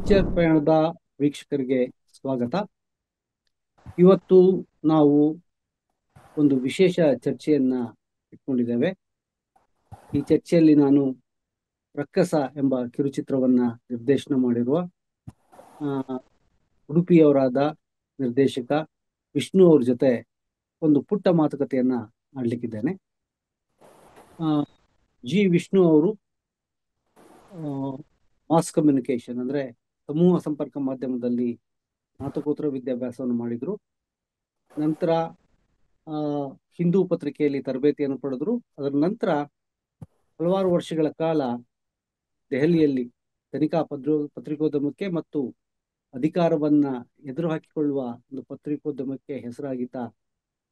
Picture ಪ್ರಯಾಣದ ವೀಕ್ಷಕರಿಗೆ ಸ್ವಾಗತ. ಇವತ್ತು ನಾವು ಒಂದು ವಿಶೇಷ ಚರ್ಚೆಯನ್ನ ಇಟ್ಕೊಂಡಿದ್ದೇವೆ. ಈ ಚರ್ಚೆಯಲ್ಲಿ ನಾನು ರಕ್ಕಸ ಎಂಬ ಕಿರುಚಿತ್ರವನ್ನ ನಿರ್ದೇಶನ ಮಾಡಿರುವ ಉಡುಪಿಯವರಾದ ನಿರ್ದೇಶಕ ವಿಷ್ಣು ಅವ್ರ ಜೊತೆ ಒಂದು ಪುಟ್ಟ ಮಾತುಕತೆಯನ್ನ ಆಡ್ಲಿಕ್ಕಿದ್ದೇನೆ. ಜಿ ವಿಷ್ಣು ಅವರು ಮಾಸ್ ಕಮ್ಯುನಿಕೇಶನ್ ಅಂದ್ರೆ ಸಮೂಹ ಸಂಪರ್ಕ ಮಾಧ್ಯಮದಲ್ಲಿ ಸ್ನಾತಕೋತ್ತರ ವಿದ್ಯಾಭ್ಯಾಸವನ್ನು ಮಾಡಿದ್ರು. ನಂತರ ಹಿಂದೂ ಪತ್ರಿಕೆಯಲ್ಲಿ ತರಬೇತಿಯನ್ನು ಪಡೆದ್ರು. ಅದರ ನಂತರ ಹಲವಾರು ವರ್ಷಗಳ ಕಾಲ ದೆಹಲಿಯಲ್ಲಿ ತನಿಖಾ ಪತ್ರಿಕೋದ್ಯಮಕ್ಕೆ ಮತ್ತು ಅಧಿಕಾರವನ್ನ ಎದುರು ಹಾಕಿಕೊಳ್ಳುವ ಒಂದು ಪತ್ರಿಕೋದ್ಯಮಕ್ಕೆ ಹೆಸರಾಗಿದ್ದ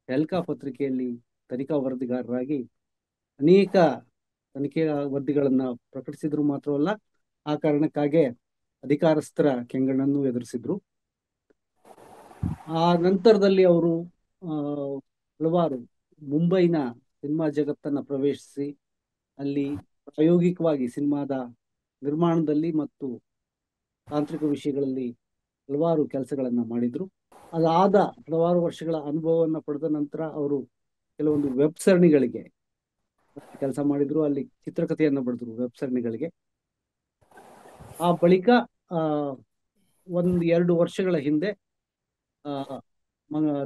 ಟೆಲ್ಕಾ ಪತ್ರಿಕೆಯಲ್ಲಿ ತನಿಖಾ ವರದಿಗಾರರಾಗಿ ಅನೇಕ ತನಿಖೆಯ ವರದಿಗಳನ್ನ ಪ್ರಕಟಿಸಿದ್ರು. ಮಾತ್ರವಲ್ಲ, ಆ ಕಾರಣಕ್ಕಾಗಿ ಅಧಿಕಾರಸ್ಥರ ಕೆಂಗಣ್ಣನ್ನು ಎದುರಿಸಿದ್ರು. ಆ ನಂತರದಲ್ಲಿ ಅವರು ಹಲವಾರು ಮುಂಬೈನ ಸಿನಿಮಾ ಜಗತ್ತನ್ನ ಪ್ರವೇಶಿಸಿ ಅಲ್ಲಿ ಪ್ರಾಯೋಗಿಕವಾಗಿ ಸಿನಿಮಾದ ನಿರ್ಮಾಣದಲ್ಲಿ ಮತ್ತು ತಾಂತ್ರಿಕ ವಿಷಯಗಳಲ್ಲಿ ಹಲವಾರು ಕೆಲಸಗಳನ್ನ ಮಾಡಿದ್ರು. ಅದಾದ ಹಲವಾರು ವರ್ಷಗಳ ಅನುಭವವನ್ನು ಪಡೆದ ನಂತರ ಅವರು ಕೆಲವೊಂದು ವೆಬ್ ಸರಣಿಗಳಿಗೆ ಕೆಲಸ ಮಾಡಿದ್ರು. ಅಲ್ಲಿ ಚಿತ್ರಕಥೆಯನ್ನು ಬರೆದ್ರು ವೆಬ್ ಸರಣಿಗಳಿಗೆ. ಆ ಬಳಿಕ 1-2 ವರ್ಷಗಳ ಹಿಂದೆ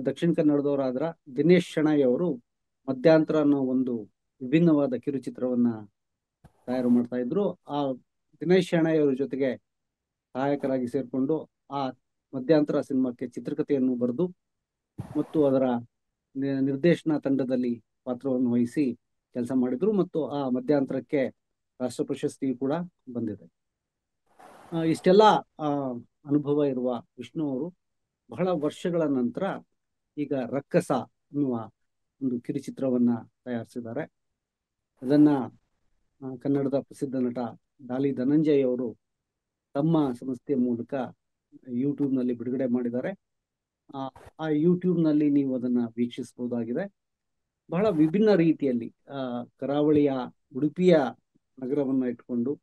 ದಕ್ಷಿಣ ಕನ್ನಡದವರಾದ್ರ ದಿನೇಶ್ ಶೆಣೈ ಅವರು ಮಧ್ಯಂತರ ಅನ್ನೋ ಒಂದು ವಿಭಿನ್ನವಾದ ಕಿರುಚಿತ್ರವನ್ನ ತಯಾರು ಮಾಡ್ತಾ ಇದ್ರು. ಆ ದಿನೇಶ್ ಶೆಣೈ ಅವರ ಜೊತೆಗೆ ಸಹಾಯಕರಾಗಿ ಸೇರ್ಕೊಂಡು ಆ ಮಧ್ಯಂತರ ಸಿನಿಮಾಕ್ಕೆ ಚಿತ್ರಕಥೆಯನ್ನು ಬರೆದು ಮತ್ತು ಅದರ ನಿರ್ದೇಶನ ತಂಡದಲ್ಲಿ ಪಾತ್ರವನ್ನು ವಹಿಸಿ ಕೆಲಸ ಮಾಡಿದ್ರು ಮತ್ತು ಆ ಮಧ್ಯಂತರಕ್ಕೆ ರಾಷ್ಟ್ರ ಪ್ರಶಸ್ತಿ ಕೂಡ ಬಂದಿದೆ. ಇಷ್ಟೆಲ್ಲ ಅನುಭವ ಇರುವ ವಿಷ್ಣು ಅವರು ಬಹಳ ವರ್ಷಗಳ ನಂತರ ಈಗ ರಕ್ಕಸ ಅನ್ನುವ ಒಂದು ಕಿರುಚಿತ್ರವನ್ನ ತಯಾರಿಸಿದ್ದಾರೆ. ಅದನ್ನ ಕನ್ನಡದ ಪ್ರಸಿದ್ಧ ನಟ ಡಾಲಿ ಧನಂಜಯ್ ಅವರು ತಮ್ಮ ಸಂಸ್ಥೆಯ ಮೂಲಕ ಯೂಟ್ಯೂಬ್ನಲ್ಲಿ ಬಿಡುಗಡೆ ಮಾಡಿದ್ದಾರೆ. ಆ ಯೂಟ್ಯೂಬ್ನಲ್ಲಿ ನೀವು ಅದನ್ನ ವೀಕ್ಷಿಸಬಹುದಾಗಿದೆ. ಬಹಳ ವಿಭಿನ್ನ ರೀತಿಯಲ್ಲಿ ಕರಾವಳಿಯ ಉಡುಪಿಯ ನಗರವನ್ನ ಇಟ್ಕೊಂಡು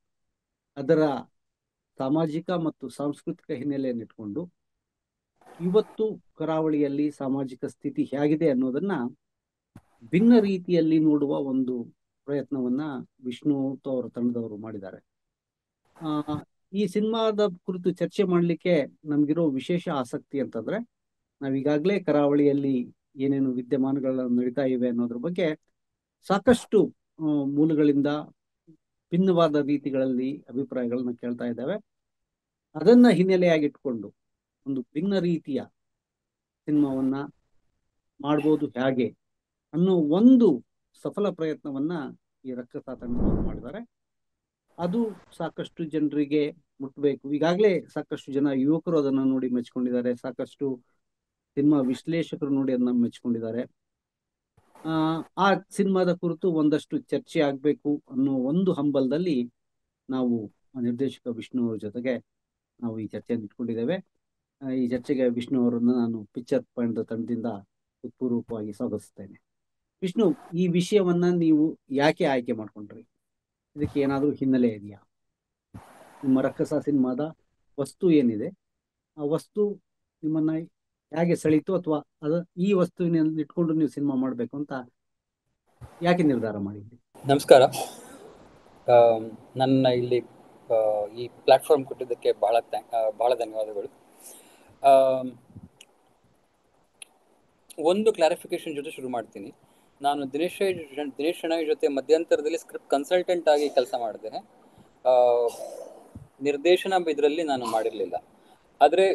ಅದರ ಸಾಮಾಜಿಕ ಮತ್ತು ಸಾಂಸ್ಕೃತಿಕ ಹಿನ್ನೆಲೆಯನ್ನು ಇಟ್ಕೊಂಡು ಇವತ್ತು ಕರಾವಳಿಯಲ್ಲಿ ಸಾಮಾಜಿಕ ಸ್ಥಿತಿ ಹೇಗಿದೆ ಅನ್ನೋದನ್ನ ಭಿನ್ನ ರೀತಿಯಲ್ಲಿ ನೋಡುವ ಒಂದು ಪ್ರಯತ್ನವನ್ನ ವಿಷ್ಣು ಅವರ ತಂಡದವರು ಮಾಡಿದ್ದಾರೆ. ಈ ಸಿನಿಮಾದ ಕುರಿತು ಚರ್ಚೆ ಮಾಡಲಿಕ್ಕೆ ನಮ್ಗಿರೋ ವಿಶೇಷ ಆಸಕ್ತಿ ಅಂತಂದ್ರೆ, ನಾವೀಗಾಗಲೇ ಕರಾವಳಿಯಲ್ಲಿ ಏನೇನು ವಿದ್ಯಮಾನಗಳು ನಡೀತಾ ಇವೆ ಅನ್ನೋದ್ರ ಬಗ್ಗೆ ಸಾಕಷ್ಟು ಮೂಲಗಳಿಂದ ಭಿನ್ನವಾದ ರೀತಿಗಳಲ್ಲಿ ಅಭಿಪ್ರಾಯಗಳನ್ನ ಕೇಳ್ತಾ ಇದ್ದಾವೆ. ಅದನ್ನ ಹಿನ್ನೆಲೆಯಾಗಿಟ್ಕೊಂಡು ಒಂದು ಭಿನ್ನ ರೀತಿಯ ಸಿನಿಮಾವನ್ನ ಮಾಡ್ಬೋದು ಹೇಗೆ ಅನ್ನೋ ಒಂದು ಸಫಲ ಪ್ರಯತ್ನವನ್ನ ಈ ರಕ್ಕಸ ತಂಡದವರು ಮಾಡಿದ್ದಾರೆ. ಅದು ಸಾಕಷ್ಟು ಜನರಿಗೆ ಮುಟ್ಟಬೇಕು. ಈಗಾಗಲೇ ಸಾಕಷ್ಟು ಜನ ಯುವಕರು ಅದನ್ನ ನೋಡಿ ಮೆಚ್ಕೊಂಡಿದ್ದಾರೆ. ಸಾಕಷ್ಟು ಸಿನಿಮಾ ವಿಶ್ಲೇಷಕರು ನೋಡಿ ಅದನ್ನ ಮೆಚ್ಕೊಂಡಿದ್ದಾರೆ. ಆ ಸಿನಿಮಾದ ಕುರಿತು ಒಂದಷ್ಟು ಚರ್ಚೆ ಆಗ್ಬೇಕು ಅನ್ನೋ ಒಂದು ಹಂಬಲದಲ್ಲಿ ನಾವು ನಿರ್ದೇಶಕ ವಿಷ್ಣು ಅವರ ಜೊತೆಗೆ ನಾವು ಈ ಚರ್ಚೆಯನ್ನು ಇಟ್ಕೊಂಡಿದ್ದೇವೆ. ಈ ಚರ್ಚೆಗೆ ವಿಷ್ಣು ಅವರನ್ನ ನಾನು ಪಿಕ್ಚರ್ ಪಾಯಿಂಟ್ ತಂಡದಿಂದ ಹೃತ್ಪೂರ್ವಕವಾಗಿ ಸ್ವಾಗತಿಸ್ತೇನೆ. ವಿಷ್ಣು, ಈ ವಿಷಯವನ್ನ ನೀವು ಯಾಕೆ ಆಯ್ಕೆ ಮಾಡ್ಕೊಂಡ್ರಿ? ಇದಕ್ಕೆ ಏನಾದರೂ ಹಿನ್ನೆಲೆ ಇದೆಯಾ? ನಿಮ್ಮ ರಕ್ಕಸ ಸಿನಿಮಾದ ವಸ್ತು ಏನಿದೆ, ಆ ವಸ್ತು ನಿಮ್ಮನ್ನ ಹೇಗೆ ಸೆಳೀತು, ಅಥವಾ ಈ ವಸ್ತುವಿನಲ್ಲಿ ಇಟ್ಕೊಂಡು ನೀವು ಸಿನಿಮಾ ಮಾಡಬೇಕು ಅಂತ ಯಾಕೆ ನಿರ್ಧಾರ ಮಾಡಿದ್ರಿ? ನಮಸ್ಕಾರ. ನನ್ನ ಇಲ್ಲಿ ಈ ಪ್ಲಾಟ್ಫಾರ್ಮ್ ಕೊಟ್ಟಿದ್ದಕ್ಕೆ ಬಹಳ ಧನ್ಯವಾದಗಳು. ಒಂದು ಕ್ಲಾರಿಫಿಕೇಶನ್ ಜೊತೆ ಶುರು ಮಾಡ್ತೀನಿ. ನಾನು ದಿನೇಶ್ ಶೆಣೈ ಜೊತೆ ಮಧ್ಯಂತರದಲ್ಲಿ ಸ್ಕ್ರಿಪ್ಟ್ ಕನ್ಸಲ್ಟೆಂಟ್ ಆಗಿ ಕೆಲಸ ಮಾಡಿದೆ. ನಿರ್ದೇಶನ ಇದರಲ್ಲಿ ನಾನು ಮಾಡಿರಲಿಲ್ಲ. ಆದರೆ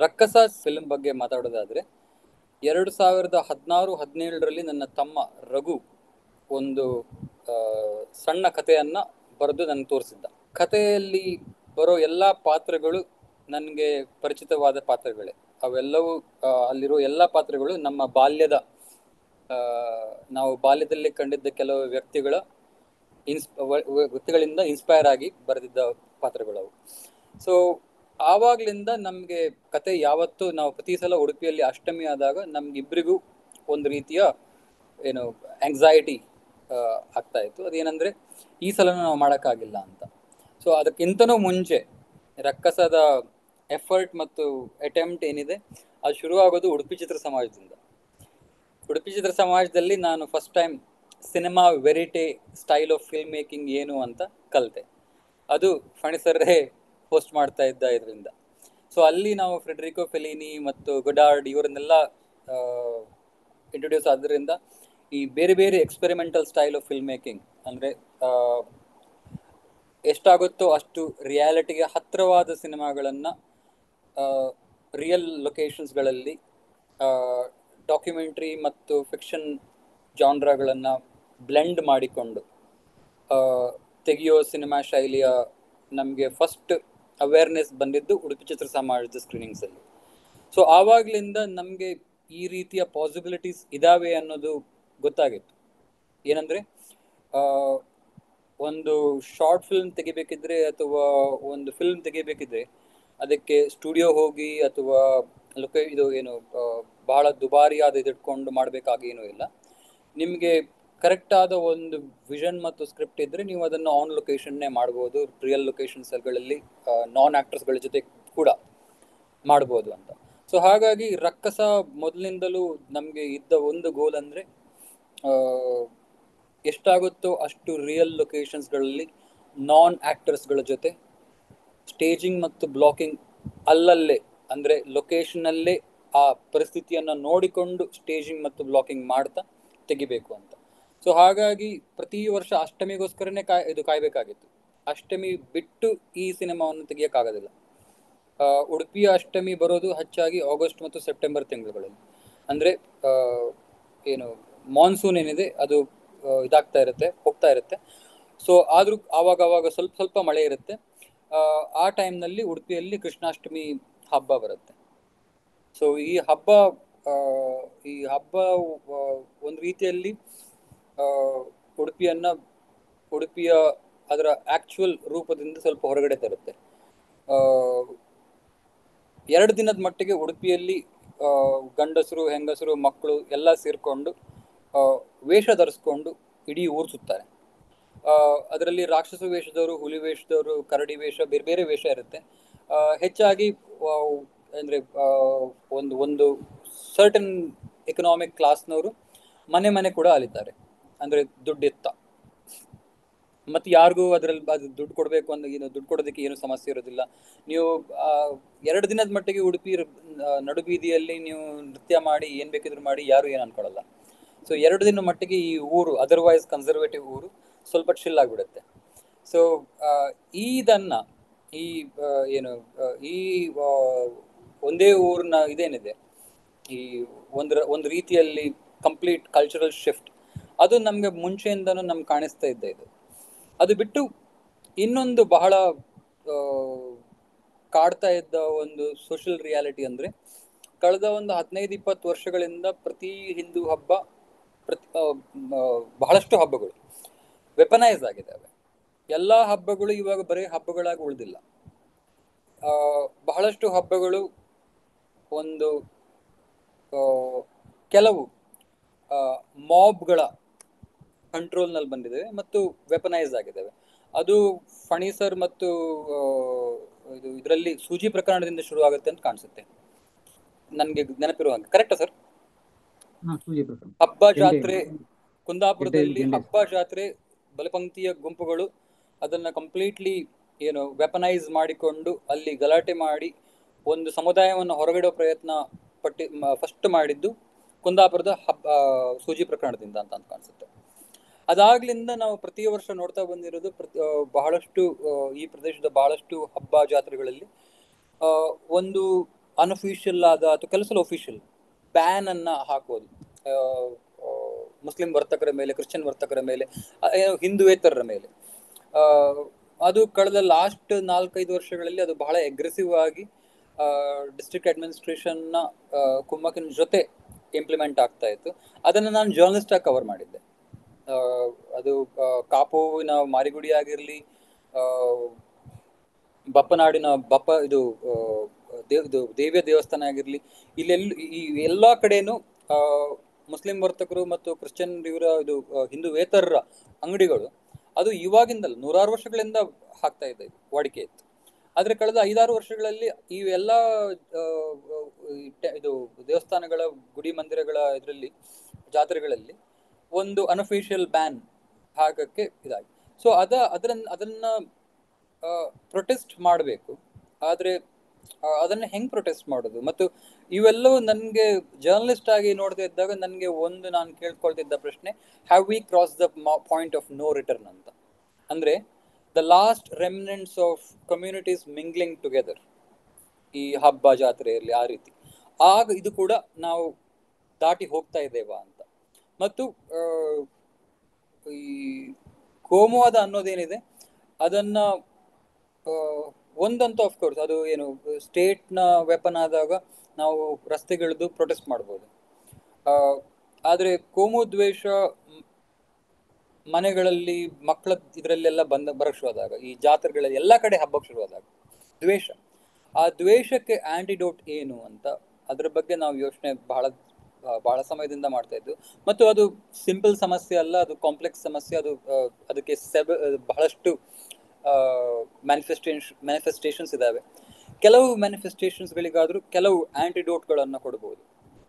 ರಕ್ಕಸ ಫಿಲ್ಮ್ ಬಗ್ಗೆ ಮಾತಾಡೋದಾದರೆ 2016-17ರಲ್ಲಿ ನನ್ನ ತಮ್ಮ ರಘು ಒಂದು ಸಣ್ಣ ಕಥೆಯನ್ನು ಬರೆದು ನನಗೆ ತೋರಿಸಿದ್ದ. ಕಥೆಯಲ್ಲಿ ಬರೋ ಎಲ್ಲ ಪಾತ್ರಗಳು ನನಗೆ ಪರಿಚಿತವಾದ ಪಾತ್ರಗಳೇ. ಅವೆಲ್ಲವೂ ಅಲ್ಲಿರೋ ಎಲ್ಲ ಪಾತ್ರಗಳು ನಮ್ಮ ನಾವು ಬಾಲ್ಯದಲ್ಲಿ ಕಂಡಿದ್ದ ಕೆಲವು ವ್ಯಕ್ತಿಗಳಿಂದ ಇನ್ಸ್ಪೈರ್ ಆಗಿ ಬರೆದಿದ್ದ ಪಾತ್ರಗಳವು. ಸೊ ಆವಾಗ್ಲಿಂದ ನಮಗೆ ಕತೆ ಯಾವತ್ತೂ, ನಾವು ಪ್ರತಿ ಸಲ ಉಡುಪಿಯಲ್ಲಿ ಅಷ್ಟಮಿ ಆದಾಗ ನಮ್ಗಿಬ್ರಿಗೂ ಒಂದು ರೀತಿಯ ಆಂಗ್ಸೈಟಿ ಆಗ್ತಾ ಇತ್ತು. ಅದೇನಂದ್ರೆ ಈ ಸಲ ನಾವು ಮಾಡೋಕ್ಕಾಗಿಲ್ಲ ಅಂತ. ಸೊ ಅದಕ್ಕಿಂತನೂ ಮುಂಚೆ ರಕ್ಕಸದ ಎಫರ್ಟ್ ಮತ್ತು ಅಟೆಂಪ್ಟ್ ಏನಿದೆ ಅದು ಶುರುವಾಗೋದು ಉಡುಪಿ ಚಿತ್ರ ಸಮಾಜದಿಂದ. ಉಡುಪಿ ಚಿತ್ರ ಸಮಾಜದಲ್ಲಿ ನಾನು first time cinema verite style of film making ಏನು ಅಂತ ಕಲಿತೆ. ಅದು ಫಣಿಸರೇ ಹೋಸ್ಟ್ ಮಾಡ್ತಾ ಇದ್ದ ಇದರಿಂದ. ಸೊ ಅಲ್ಲಿ ನಾವು ಫ್ರೆಡ್ರಿಕೋ ಫೆಲಿನಿ ಮತ್ತು ಗೊಡಾರ್ಡ್ ಇವರನ್ನೆಲ್ಲ ಇಂಟ್ರೊಡ್ಯೂಸ್ ಆದ್ದರಿಂದ ಈ ಬೇರೆ ಬೇರೆ experimental style of film making ಅಂದರೆ ಎಷ್ಟಾಗುತ್ತೋ ಅಷ್ಟು ರಿಯಾಲಿಟಿಗೆ ಹತ್ತಿರವಾದ ಸಿನಿಮಾಗಳನ್ನು ರಿಯಲ್ ಲೊಕೇಶನ್ಸ್ಗಳಲ್ಲಿ ಡಾಕ್ಯುಮೆಂಟ್ರಿ ಮತ್ತು ಫಿಕ್ಷನ್ ಜಾನ್ರಾಗಳನ್ನು ಬ್ಲೆಂಡ್ ಮಾಡಿಕೊಂಡು ತೆಗೆಯೋ ಸಿನಿಮಾ ಶೈಲಿಯ ನಮಗೆ ಫಸ್ಟ್ ಅವೇರ್ನೆಸ್ ಬಂದಿದ್ದು ಉಡುಪಿ ಚಿತ್ರ ಸಮಾಜದ ಸ್ಕ್ರೀನಿಂಗ್ಸಲ್ಲಿ. ಸೊ ಆವಾಗಲಿಂದ ನಮಗೆ ಈ ರೀತಿಯ ಪಾಸಿಬಿಲಿಟೀಸ್ ಇದ್ದಾವೆ ಅನ್ನೋದು ಗೊತ್ತಾಗಿತ್ತು. ಏನಂದರೆ ಒಂದು ಶಾರ್ಟ್ ಫಿಲ್ಮ್ ತೆಗಿಬೇಕಿದ್ರೆ ಅಥವಾ ಒಂದು ಫಿಲ್ಮ್ ತೆಗಿಬೇಕಿದ್ರೆ ಅದಕ್ಕೆ ಸ್ಟುಡಿಯೋ ಹೋಗಿ ಅಥವಾ ಇದು ಏನು ಬಹಳ ದುಬಾರಿಯಾದ ಇದಿಟ್ಕೊಂಡು ಮಾಡಬೇಕಾಗಿ ಏನೂ ಇಲ್ಲ. ನಿಮಗೆ ಕರೆಕ್ಟಾದ ಒಂದು ವಿಷನ್ ಮತ್ತು ಸ್ಕ್ರಿಪ್ಟ್ ಇದ್ದರೆ ನೀವು ಅದನ್ನು ಆನ್ ಲೊಕೇಶನ್ನೇ ಮಾಡ್ಬೋದು, ರಿಯಲ್ ಲೊಕೇಶನ್ಸ್ಗಳಲ್ಲಿ ನಾನ್ ಆ್ಯಕ್ಟರ್ಸ್ಗಳ ಜೊತೆ ಕೂಡ ಮಾಡ್ಬೋದು ಅಂತ. ಸೊ ಹಾಗಾಗಿ ರಕ್ಕಸ ಮೊದಲಿಂದಲೂ ನಮಗೆ ಇದ್ದ ಒಂದು ಗೋಲ್ ಅಂದರೆ ಎಷ್ಟಾಗುತ್ತೋ ಅಷ್ಟು ರಿಯಲ್ ಲೊಕೇಶನ್ಸ್ಗಳಲ್ಲಿ ನಾನ್ ಆ್ಯಕ್ಟರ್ಸ್ಗಳ ಜೊತೆ ಸ್ಟೇಜಿಂಗ್ ಮತ್ತು ಬ್ಲಾಕಿಂಗ್ ಅಲ್ಲಲ್ಲೇ ಅಂದರೆ ಲೊಕೇಶನಲ್ಲೇ ಆ ಪರಿಸ್ಥಿತಿಯನ್ನು ನೋಡಿಕೊಂಡು ಸ್ಟೇಜಿಂಗ್ ಮತ್ತು ಬ್ಲಾಕಿಂಗ್ ಮಾಡ್ತಾ ತೆಗಿಬೇಕು ಅಂತ. ಸೊ ಹಾಗಾಗಿ ಪ್ರತಿ ವರ್ಷ ಅಷ್ಟಮಿಗೋಸ್ಕರನೇ ಕಾಯಬೇಕಾಗಿತ್ತು. ಅಷ್ಟಮಿ ಬಿಟ್ಟು ಈ ಸಿನಿಮಾವನ್ನು ತೆಗಿಯೋಕ್ಕಾಗೋದಿಲ್ಲ. ಉಡುಪಿಯ ಅಷ್ಟಮಿ ಬರೋದು ಹೆಚ್ಚಾಗಿ ಆಗಸ್ಟ್ ಮತ್ತು ಸೆಪ್ಟೆಂಬರ್ ತಿಂಗಳುಗಳಲ್ಲಿ. ಅಂದರೆ ಏನು ಮಾನ್ಸೂನ್ ಏನಿದೆ ಅದು ಇದಾಗ್ತಾ ಇರುತ್ತೆ, ಹೋಗ್ತಾ ಇರುತ್ತೆ. ಸೊ ಆದರೂ ಆವಾಗ ಸ್ವಲ್ಪ ಸ್ವಲ್ಪ ಮಳೆ ಇರುತ್ತೆ. ಆ ಟೈಮ್ನಲ್ಲಿ ಉಡುಪಿಯಲ್ಲಿ ಕೃಷ್ಣಾಷ್ಟಮಿ ಹಬ್ಬ ಬರುತ್ತೆ. ಸೊ ಈ ಹಬ್ಬ ಒಂದು ರೀತಿಯಲ್ಲಿ ಉಡುಪಿಯ ಅದರ ಆ್ಯಕ್ಚುಯಲ್ ರೂಪದಿಂದ ಸ್ವಲ್ಪ ಹೊರಗಡೆ ತರುತ್ತೆ. 2 ದಿನದ ಮಟ್ಟಿಗೆ ಉಡುಪಿಯಲ್ಲಿ ಗಂಡಸರು, ಹೆಂಗಸರು, ಮಕ್ಕಳು ಎಲ್ಲ ಸೇರಿಕೊಂಡು ವೇಷ ಧರಿಸ್ಕೊಂಡು ಇಡೀ ಊರು ಸುತ್ತಾರೆ. ಅದರಲ್ಲಿ ರಾಕ್ಷಸ ವೇಷದವರು, ಹುಲಿ ವೇಷದವರು, ಕರಡಿ ವೇಷ, ಬೇರೆ ಬೇರೆ ವೇಷ ಇರುತ್ತೆ. ಹೆಚ್ಚಾಗಿ ಅಂದರೆ ಒಂದು ಸರ್ಟನ್ ಎಕನಾಮಿಕ್ ಕ್ಲಾಸ್ನವರು ಮನೆ ಕೂಡ ಅಲಿತಾರೆ, ಅಂದರೆ ದುಡ್ಡಿತ್ತ. ಮತ್ತು ಯಾರಿಗೂ ಅದರಲ್ಲಿ ಅದು ದುಡ್ಡು ಕೊಡಬೇಕು ಅಂತ ದುಡ್ಡು ಕೊಡೋದಕ್ಕೆ ಏನು ಸಮಸ್ಯೆ ಇರೋದಿಲ್ಲ. ನೀವು 2 ದಿನದ ಮಟ್ಟಿಗೆ ಉಡುಪಿ ನಡುಬೀದಿಯಲ್ಲಿ ನೀವು ನೃತ್ಯ ಮಾಡಿ ಏನು ಬೇಕಿದ್ರು ಮಾಡಿ ಯಾರು ಏನು ಅನ್ಕೊಳ್ಳಲ್ಲ. ಸೊ 2 ದಿನ ಮಟ್ಟಿಗೆ ಈ ಊರು ಅದರ್ವೈಸ್ ಕನ್ಸರ್ವೇಟಿವ್ ಊರು ಸ್ವಲ್ಪ ಚಿಲ್ ಆಗಿಬಿಡುತ್ತೆ. ಸೊ ಇದನ್ನು ಒಂದೇ ಊರಿನ ಇದೇನಿದೆ, ಈ ಒಂದು ರೀತಿಯಲ್ಲಿ ಕಂಪ್ಲೀಟ್ ಕಲ್ಚರಲ್ ಶಿಫ್ಟ್ ಅದು ನಮಗೆ ಮುಂಚೆಯಿಂದನೂ ನಮ್ಗೆ ಕಾಣಿಸ್ತಾ ಇದ್ದ ಇದು. ಅದು ಬಿಟ್ಟು ಇನ್ನೊಂದು ಬಹಳ ಕಾಡ್ತಾ ಇದ್ದ ಒಂದು ಸೋಷಿಯಲ್ ರಿಯಾಲಿಟಿ ಅಂದರೆ ಕಳೆದ ಒಂದು 15-20 ವರ್ಷಗಳಿಂದ ಪ್ರತಿ ಹಿಂದೂ ಹಬ್ಬ ಬಹಳಷ್ಟು ಹಬ್ಬಗಳು ವೆಪನೈಸ್ ಆಗಿದ್ದಾವೆ. ಎಲ್ಲ ಹಬ್ಬಗಳು ಇವಾಗ ಬರೀ ಹಬ್ಬಗಳಾಗಿ ಉಳಿದಿಲ್ಲ. ಬಹಳಷ್ಟು ಹಬ್ಬಗಳು ಒಂದು ಕೆಲವು ಮಾಬ್ಗಳ ಕಂಟ್ರೋಲ್ನಲ್ಲಿ ಬಂದಿದ್ದಾವೆ ಮತ್ತು ವೆಪನೈಸ್ ಆಗಿದ್ದಾವೆ. ಅದು ಫಣೀಸರ್ ಮತ್ತು ಇದರಲ್ಲಿ ಸೂಜಿ ಪ್ರಕರಣದಿಂದ ಶುರು ಆಗುತ್ತೆ ಅಂತ ಕಾಣಿಸುತ್ತೆ ನನಗೆ ನೆನಪಿರುವ ಹಾಗೆ. ಕರೆಕ್ಟಾ ಸರ್? ಹಬ್ಬ ಜಾತ್ರೆ ಕುಂದಾಪುರದಲ್ಲಿ ಹಬ್ಬ ಜಾತ್ರೆ ಬಲಪಂಕ್ತಿಯ ಗುಂಪುಗಳು ಅದನ್ನು ಕಂಪ್ಲೀಟ್ಲಿ ವೆಪನೈಸ್ ಮಾಡಿಕೊಂಡು ಅಲ್ಲಿ ಗಲಾಟೆ ಮಾಡಿ ಒಂದು ಸಮುದಾಯವನ್ನು ಹೊರಗಿಡೋ ಪ್ರಯತ್ನ ಫಸ್ಟ್ ಮಾಡಿದ್ದು ಕುಂದಾಪುರದ ಸೂಜಿ ಪ್ರಕರಣದಿಂದ ಅಂತ ಕಾಣಿಸುತ್ತೆ. ಅದಾಗ್ಲಿಂದ ನಾವು ಪ್ರತಿ ವರ್ಷ ನೋಡ್ತಾ ಬಂದಿರೋದು ಬಹಳಷ್ಟು ಈ ಪ್ರದೇಶದ ಬಹಳಷ್ಟು ಹಬ್ಬ ಜಾತ್ರೆಗಳಲ್ಲಿ ಒಂದು ಅನ್ಅಫಿಷಿಯಲ್ ಆದ ಅಥವಾ ಕೆಲಸದ ಒಫಿಷಿಯಲ್ ಬ್ಯಾನ್ ಅನ್ನ ಹಾಕೋದು ಮುಸ್ಲಿಂ ವರ್ತಕರ ಮೇಲೆ, ಕ್ರಿಶ್ಚಿಯನ್ ವರ್ತಕರ ಮೇಲೆ, ಹಿಂದುವೇತರರ ಮೇಲೆ. ಅದು ಕಳೆದ ಲಾಸ್ಟ್ 4-5 ವರ್ಷಗಳಲ್ಲಿ ಅದು ಬಹಳ ಅಗ್ರೆಸಿವ್ ಆಗಿ ಡಿಸ್ಟ್ರಿಕ್ಟ್ ಅಡ್ಮಿನಿಸ್ಟ್ರೇಷನ್ನ ಕುಮ್ಮಕ್ಕಿನ ಜೊತೆ ಇಂಪ್ಲಿಮೆಂಟ್ ಆಗ್ತಾ ಇತ್ತು. ಅದನ್ನು ನಾನು ಜರ್ನಲಿಸ್ಟ್ ಆಗಿ ಕವರ್ ಮಾಡಿದ್ದೆ. ಅದು ಕಾಪುವಿನ ಮಾರಿಗುಡಿ ಆಗಿರಲಿ, ಬಪ್ಪನಾಡಿನ ದೇವಿಯ ದೇವಸ್ಥಾನ ಆಗಿರಲಿ, ಈ ಎಲ್ಲ ಕಡೆನೂ ಮುಸ್ಲಿಂ ವರ್ತಕರು ಮತ್ತು ಕ್ರಿಶ್ಚಿಯನ್ ಹಿಂದುವೇತರರ ಅಂಗಡಿಗಳು ಅದು ಇವಾಗಿಂದಲ್ಲ 100 ವರ್ಷಗಳಿಂದ ಹಾಕ್ತಾ ಇದ್ದ ವಾಡಿಕೆ ಇತ್ತು. ಆದ್ರೆ ಕಳೆದ 5-6 ವರ್ಷಗಳಲ್ಲಿ ಈ ಎಲ್ಲ ಇದು ದೇವಸ್ಥಾನಗಳ ಗುಡಿ ಮಂದಿರಗಳ ಇದರಲ್ಲಿ ಜಾತ್ರೆಗಳಲ್ಲಿ ಒಂದು ಅನ್ಅಫಿಷಿಯಲ್ ಬ್ಯಾನ್ ಹಾಕಕ್ಕೆ ಇದಾಗಿ. ಸೊ ಅದನ್ನ ಪ್ರೊಟೆಸ್ಟ್ ಮಾಡಬೇಕು. ಆದ್ರೆ ಅದನ್ನ ಹೆಂಗ್ ಪ್ರೊಟೆಸ್ಟ್ ಮಾಡೋದು? ಮತ್ತು ಇವೆಲ್ಲವೂ ನನ್ಗೆ ಜರ್ನಲಿಸ್ಟ್ ಆಗಿ ನೋಡ್ತಾ ಇದ್ದಾಗ ನನ್ಗೆ ನಾನು ಕೇಳ್ಕೊಳ್ತಿದ್ದ ಪ್ರಶ್ನೆ, have we cross the point of no return ಅಂತ. ಅಂದ್ರೆ the last remnants of communities mingling together, ಈ ಹಬ್ಬ ಜಾತ್ರೆ ಇರಲಿ ಆ ರೀತಿ, ಆಗ ಇದು ಕೂಡ ನಾವು ದಾಟಿ ಹೋಗ್ತಾ ಇದ್ದೇವಾ ಅಂತ. ಮತ್ತು ಈ ಕೋಮುವಾದ ಅನ್ನೋದೇನಿದೆ ಅದನ್ನ ಒಂದಂತೂ ಅಫ್ಕೋರ್ಸ್ ಅದು ಏನು ಸ್ಟೇಟ್ ನ ವೆಪನ್ ಆದಾಗ ನಾವು ರಸ್ತೆಗಿಳಿದು ಪ್ರೊಟೆಸ್ಟ್ ಮಾಡ್ಬೋದು. ಆದ್ರೆ ಕೋಮು ದ್ವೇಷ ಮನೆಗಳಲ್ಲಿ ಮಕ್ಕಳ ಇದರಲ್ಲೆಲ್ಲ ಬರಕ್ ಶುರುವಾದಾಗ, ಈ ಜಾತ್ರೆಗಳಲ್ಲಿ ಎಲ್ಲಾ ಕಡೆ ಹಬ್ಬಕ್ಕೆ ಶುರುವಾದಾಗ ದ್ವೇಷ, ಆ ದ್ವೇಷಕ್ಕೆ ಆಂಟಿಡೋಟ್ ಏನು ಅಂತ ಅದ್ರ ಬಗ್ಗೆ ನಾವು ಯೋಚನೆ ಬಹಳ ಸಮಯದಿಂದ ಮಾಡ್ತಾ ಇದ್ವು. ಮತ್ತು ಅದು ಸಿಂಪಲ್ ಸಮಸ್ಯೆ ಅಲ್ಲ, ಅದು ಕಾಂಪ್ಲೆಕ್ಸ್ ಸಮಸ್ಯೆ. ಅದಕ್ಕೆ ಬಹಳಷ್ಟು ಮ್ಯಾನಿಫೆಸ್ಟೇಷನ್ಸ್ ಇದಾವೆ. ಕೆಲವು ಮ್ಯಾನಿಫೆಸ್ಟೇಷನ್ಸ್ಗಳಿಗಾದ್ರೂ ಕೆಲವು ಆಂಟಿಡೋಟ್ಗಳನ್ನು ಕೊಡಬಹುದು.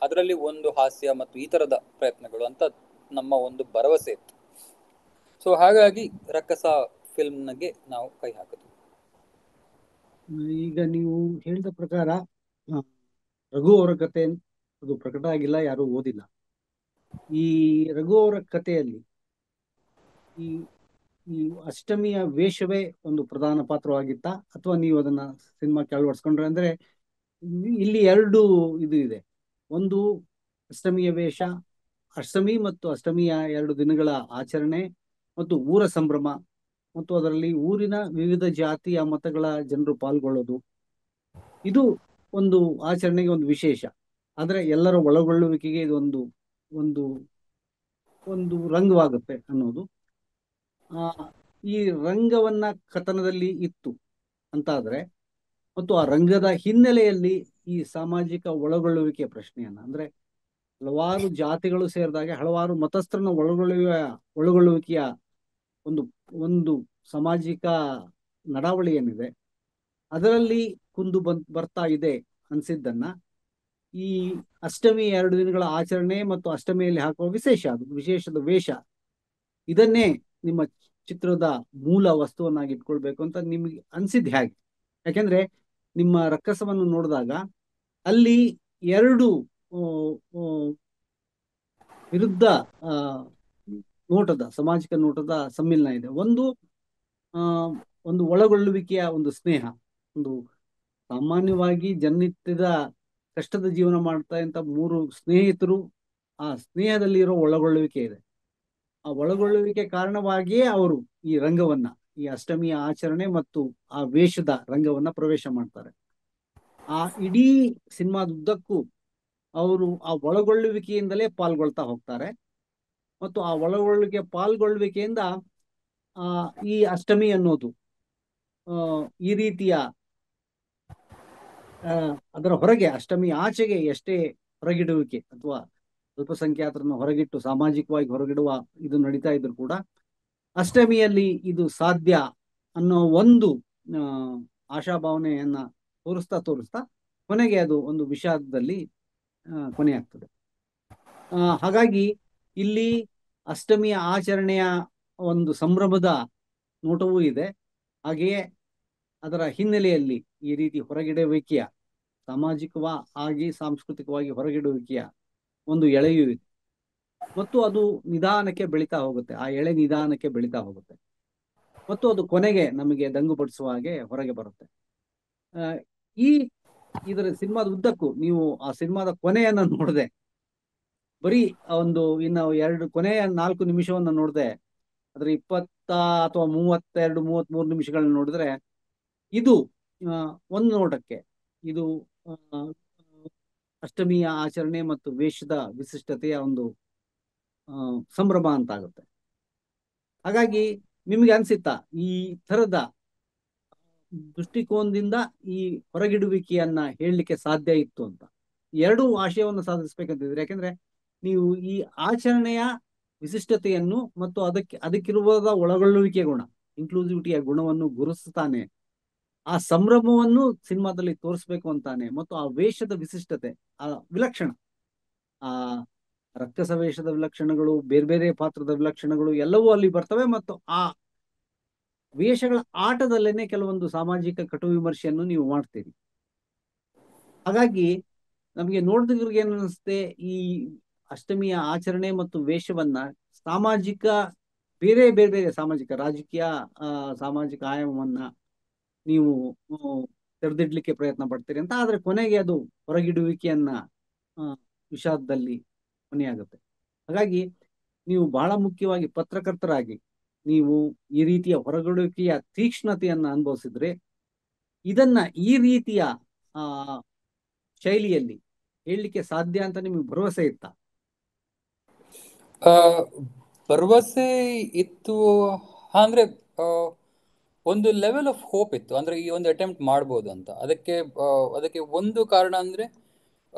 ಅದರಲ್ಲಿ ಒಂದು ಹಾಸ್ಯ ಮತ್ತು ಈ ತರದ ಪ್ರಯತ್ನಗಳು ಅಂತ ನಮ್ಮ ಒಂದು ಭರವಸೆ ಇತ್ತು. ಸೊ ಹಾಗಾಗಿ ರಕ್ಕಸ ಫಿಲ್ಮ್ಗೆ ನಾವು ಕೈ ಹಾಕಿದ್ವಿ. ಈಗ ನೀವು ಹೇಳಿದ ಪ್ರಕಾರ ರಘು ಅವರ ಕತೆ ಅದು ಪ್ರಕಟ ಆಗಿಲ್ಲ, ಯಾರು ಓದಿಲ್ಲ. ಈ ರಘು ಅವರ ಕಥೆಯಲ್ಲಿ ಈ ಈ ಅಷ್ಟಮಿಯ ವೇಷವೇ ಒಂದು ಪ್ರಧಾನ ಪಾತ್ರವಾಗಿತ್ತ, ಅಥವಾ ನೀವು ಅದನ್ನ ಸಿನಿಮಾಕ್ಕೆ ಅಳವಡಿಸ್ಕೊಂಡ್ರೆ? ಅಂದ್ರೆ ಇಲ್ಲಿ ಎರಡು ಇದು ಇದೆ. ಒಂದು ಅಷ್ಟಮಿಯ ವೇಷ, ಅಷ್ಟಮಿ ಮತ್ತು ಅಷ್ಟಮಿಯ 2 ದಿನಗಳ ಆಚರಣೆ ಮತ್ತು ಊರ ಸಂಭ್ರಮ, ಮತ್ತು ಅದರಲ್ಲಿ ಊರಿನ ವಿವಿಧ ಜಾತಿಯ ಮತಗಳ ಜನರು ಪಾಲ್ಗೊಳ್ಳೋದು, ಇದು ಒಂದು ಆಚರಣೆಗೆ ಒಂದು ವಿಶೇಷ. ಆದ್ರೆ ಎಲ್ಲರ ಒಳಗೊಳ್ಳುವಿಕೆಗೆ ಇದು ಒಂದು ಒಂದು ಒಂದು ರಂಗವಾಗುತ್ತೆ ಅನ್ನೋದು. ಈ ರಂಗವನ್ನ ಕಥನದಲ್ಲಿ ಇತ್ತು ಅಂತಾದ್ರೆ, ಮತ್ತು ಆ ರಂಗದ ಹಿನ್ನೆಲೆಯಲ್ಲಿ ಈ ಸಾಮಾಜಿಕ ಒಳಗೊಳ್ಳುವಿಕೆಯ ಪ್ರಶ್ನೆಯನ್ನ, ಅಂದ್ರೆ ಹಲವಾರು ಜಾತಿಗಳು ಸೇರಿದಾಗ ಹಲವಾರು ಮತಸ್ಥರನ್ನ ಒಳಗೊಳ್ಳುವಿಕೆಯ ಒಂದು ಒಂದು ಸಾಮಾಜಿಕ ನಡಾವಳಿ ಏನಿದೆ ಅದರಲ್ಲಿ ಕುಂದು ಬರ್ತಾ ಇದೆ ಅನ್ಸಿದ್ದನ್ನ ಈ ಅಷ್ಟಮಿ 2 ದಿನಗಳ ಆಚರಣೆ ಮತ್ತು ಅಷ್ಟಮಿಯಲ್ಲಿ ಹಾಕುವ ವಿಶೇಷದ ವೇಷ, ಇದನ್ನೇ ನಿಮ್ಮ ಚಿತ್ರದ ಮೂಲ ವಸ್ತುವನ್ನಾಗಿ ಇಟ್ಕೊಳ್ಬೇಕು ಅಂತ ನಿಮ್ಗೆ ಅನ್ಸಿದ್ ಹೇಗೆ? ಯಾಕೆಂದ್ರೆ ನಿಮ್ಮ ರಕ್ಕಸವನ್ನು ನೋಡಿದಾಗ ಅಲ್ಲಿ 2 ವಿರುದ್ಧ ಸಾಮಾಜಿಕ ನೋಟದ ಸಮ್ಮಿಲನ ಇದೆ. ಒಂದು ಒಳಗೊಳ್ಳುವಿಕೆಯ ಒಂದು ಸ್ನೇಹ, ಒಂದು ಸಾಮಾನ್ಯವಾಗಿ ಜನಿತ್ಯದ ಕಷ್ಟದ ಜೀವನ ಮಾಡ್ತಾ ಅಂತ 3 ಸ್ನೇಹಿತರು, ಆ ಸ್ನೇಹದಲ್ಲಿ ಇರೋ ಒಳಗೊಳ್ಳುವಿಕೆ ಇದೆ. ಆ ಒಳಗೊಳ್ಳುವಿಕೆ ಕಾರಣವಾಗಿಯೇ ಅವರು ಈ ರಂಗವನ್ನ, ಈ ಅಷ್ಟಮಿಯ ಆಚರಣೆ ಮತ್ತು ಆ ವೇಷದ ರಂಗವನ್ನ ಪ್ರವೇಶ ಮಾಡ್ತಾರೆ. ಆ ಇಡೀ ಸಿನಿಮಾದುದ್ದಕ್ಕೂ ಅವರು ಆ ಒಳಗೊಳ್ಳುವಿಕೆಯಿಂದಲೇ ಪಾಲ್ಗೊಳ್ತಾ ಹೋಗ್ತಾರೆ. ಮತ್ತು ಆ ಪಾಲ್ಗೊಳ್ಳುವಿಕೆಯಿಂದ ಈ ಅಷ್ಟಮಿ ಅನ್ನೋದು ಈ ರೀತಿಯ ಅದರ ಹೊರಗೆ, ಅಷ್ಟಮಿ ಆಚೆಗೆ ಎಷ್ಟೇ ಹೊರಗಿಡುವಿಕೆ ಅಥವಾ ಅಲ್ಪಸಂಖ್ಯಾತರನ್ನು ಹೊರಗಿಟ್ಟು ಸಾಮಾಜಿಕವಾಗಿ ಹೊರಗಿಡುವ ಇದು ನಡೀತಾ ಇದ್ರು ಕೂಡ, ಅಷ್ಟಮಿಯಲ್ಲಿ ಇದು ಸಾಧ್ಯ ಅನ್ನೋ ಒಂದು ಆಶಾಭಾವನೆಯನ್ನ ತೋರಿಸ್ತಾ ಕೊನೆಗೆ ಅದು ಒಂದು ವಿಷಾದದಲ್ಲಿ ಕೊನೆಯಾಗ್ತದೆ. ಹಾಗಾಗಿ ಇಲ್ಲಿ ಅಷ್ಟಮಿಯ ಆಚರಣೆಯ ಒಂದು ಸಂಭ್ರಮದ ನೋಟವೂ ಇದೆ. ಹಾಗೆಯೇ ಅದರ ಹಿನ್ನೆಲೆಯಲ್ಲಿ ಈ ರೀತಿ ಹೊರಗಿಡುವಿಕೆಯ, ಸಾಮಾಜಿಕವಾಗಿ ಸಾಂಸ್ಕೃತಿಕವಾಗಿ ಹೊರಗಿಡುವಿಕೆಯ ಒಂದು ಎಳೆಯೂ ಇದೆ. ಮತ್ತು ಅದು ನಿಧಾನಕ್ಕೆ ಬೆಳೀತಾ ಹೋಗುತ್ತೆ, ಆ ಎಳೆ ನಿಧಾನಕ್ಕೆ ಬೆಳೀತಾ ಹೋಗುತ್ತೆ, ಮತ್ತು ಅದು ಕೊನೆಗೆ ನಮಗೆ ದಂಗುಪಡಿಸುವ ಹಾಗೆ ಹೊರಗೆ ಬರುತ್ತೆ. ಇದರ ಸಿನಿಮಾದ ಉದ್ದಕ್ಕೂ ನೀವು ಆ ಸಿನಿಮಾದ ಕೊನೆಯನ್ನ ನೋಡದೆ, ಬರೀ ಇನ್ನು ಕೊನೆಯ 4 ನಿಮಿಷವನ್ನ ನೋಡದೆ, ಅದ್ರ 20 ಅಥವಾ 32-33 ನಿಮಿಷಗಳನ್ನ ನೋಡಿದ್ರೆ, ಇದು ಒಂದು ನೋಟಕ್ಕೆ ಇದು ಅಷ್ಟಮಿಯ ಆಚರಣೆ ಮತ್ತು ವೇಷದ ವಿಶಿಷ್ಟತೆಯ ಒಂದು ಸಂಭ್ರಮ ಅಂತ ಆಗುತ್ತೆ. ಹಾಗಾಗಿ ನಿಮ್ಗೆ ಅನ್ಸಿತ್ತಾ ಈ ಥರದ ದೃಷ್ಟಿಕೋನದಿಂದ ಈ ಹೊರಗಿಡುವಿಕೆಯನ್ನ ಹೇಳಲಿಕ್ಕೆ ಸಾಧ್ಯ ಇತ್ತು ಅಂತ? 2 ಆಶಯವನ್ನು ಸಾಧಿಸ್ಬೇಕಂತಿದ್ರೆ, ಯಾಕೆಂದ್ರೆ ನೀವು ಈ ಆಚರಣೆಯ ವಿಶಿಷ್ಟತೆಯನ್ನು ಮತ್ತು ಅದಕ್ಕಿರುವ ಒಳಗೊಳ್ಳುವಿಕೆಯ ಗುಣ, ಇನ್ಕ್ಲೂಸಿವಿಟಿಯ ಗುಣವನ್ನು ಗುರುತಿಸ್ತಾನೆ ಆ ಸಂಭ್ರಮವನ್ನು ಸಿನಿಮಾದಲ್ಲಿ ತೋರಿಸ್ಬೇಕು ಅಂತಾನೆ, ಮತ್ತು ಆ ವೇಷದ ವಿಶಿಷ್ಟತೆ, ಆ ವಿಲಕ್ಷಣ, ಆ ರಕ್ಕಸ ವೇಷದ ವಿಲಕ್ಷಣಗಳು, ಬೇರೆ ಬೇರೆ ಪಾತ್ರದ ವಿಲಕ್ಷಣಗಳು ಎಲ್ಲವೂ ಅಲ್ಲಿ ಬರ್ತವೆ. ಮತ್ತು ಆ ವೇಷಗಳ ಆಟದಲ್ಲೇನೆ ಕೆಲವೊಂದು ಸಾಮಾಜಿಕ ಕಟು ವಿಮರ್ಶೆಯನ್ನು ನೀವು ಮಾಡ್ತೀರಿ. ಹಾಗಾಗಿ ನಮಗೆ ನೋಡಿದ್ರಿಗೆ ಏನ್ ಅನಿಸುತ್ತೆ, ಈ ಅಷ್ಟಮಿಯ ಆಚರಣೆ ಮತ್ತು ವೇಷವನ್ನ ಸಾಮಾಜಿಕ, ಬೇರೆ ಬೇರೆ ಬೇರೆ ಸಾಮಾಜಿಕ, ರಾಜಕೀಯ, ಸಾಮಾಜಿಕ ಆಯಾಮವನ್ನ ನೀವು ತೆರೆದಿಡ್ಲಿಕ್ಕೆ ಪ್ರಯತ್ನ ಪಡ್ತೀರಿ ಅಂತ. ಆದ್ರೆ ಕೊನೆಗೆ ಅದು ಹೊರಗಿಡುವಿಕೆಯನ್ನ ವಿಷಾದದಲ್ಲಿ ಕೊನೆಯಾಗುತ್ತೆ. ಹಾಗಾಗಿ ನೀವು ಬಹಳ ಮುಖ್ಯವಾಗಿ ಪತ್ರಕರ್ತರಾಗಿ ನೀವು ಈ ರೀತಿಯ ಹೊರಗಿಡುವಿಕೆಯ ತೀಕ್ಷ್ಣತೆಯನ್ನ ಅನುಭವಿಸಿದ್ರೆ, ಇದನ್ನ ಈ ರೀತಿಯ ಆ ಶೈಲಿಯಲ್ಲಿ ಹೇಳಲಿಕ್ಕೆ ಸಾಧ್ಯ ಅಂತ ನಿಮಗೆ ಭರವಸೆ ಇತ್ತಾ? ಭರವಸೆ ಇತ್ತು ಅಂದ್ರೆ ಒಂದು ಲೆವೆಲ್ ಆಫ್ ಹೋಪ್ ಇತ್ತು, ಅಂದ್ರೆ ಈ ಒಂದು ಅಟೆಂಪ್ಟ್ ಮಾಡ್ಬೋದು ಅಂತ. ಅದಕ್ಕೆ ಒಂದು ಕಾರಣ ಅಂದ್ರೆ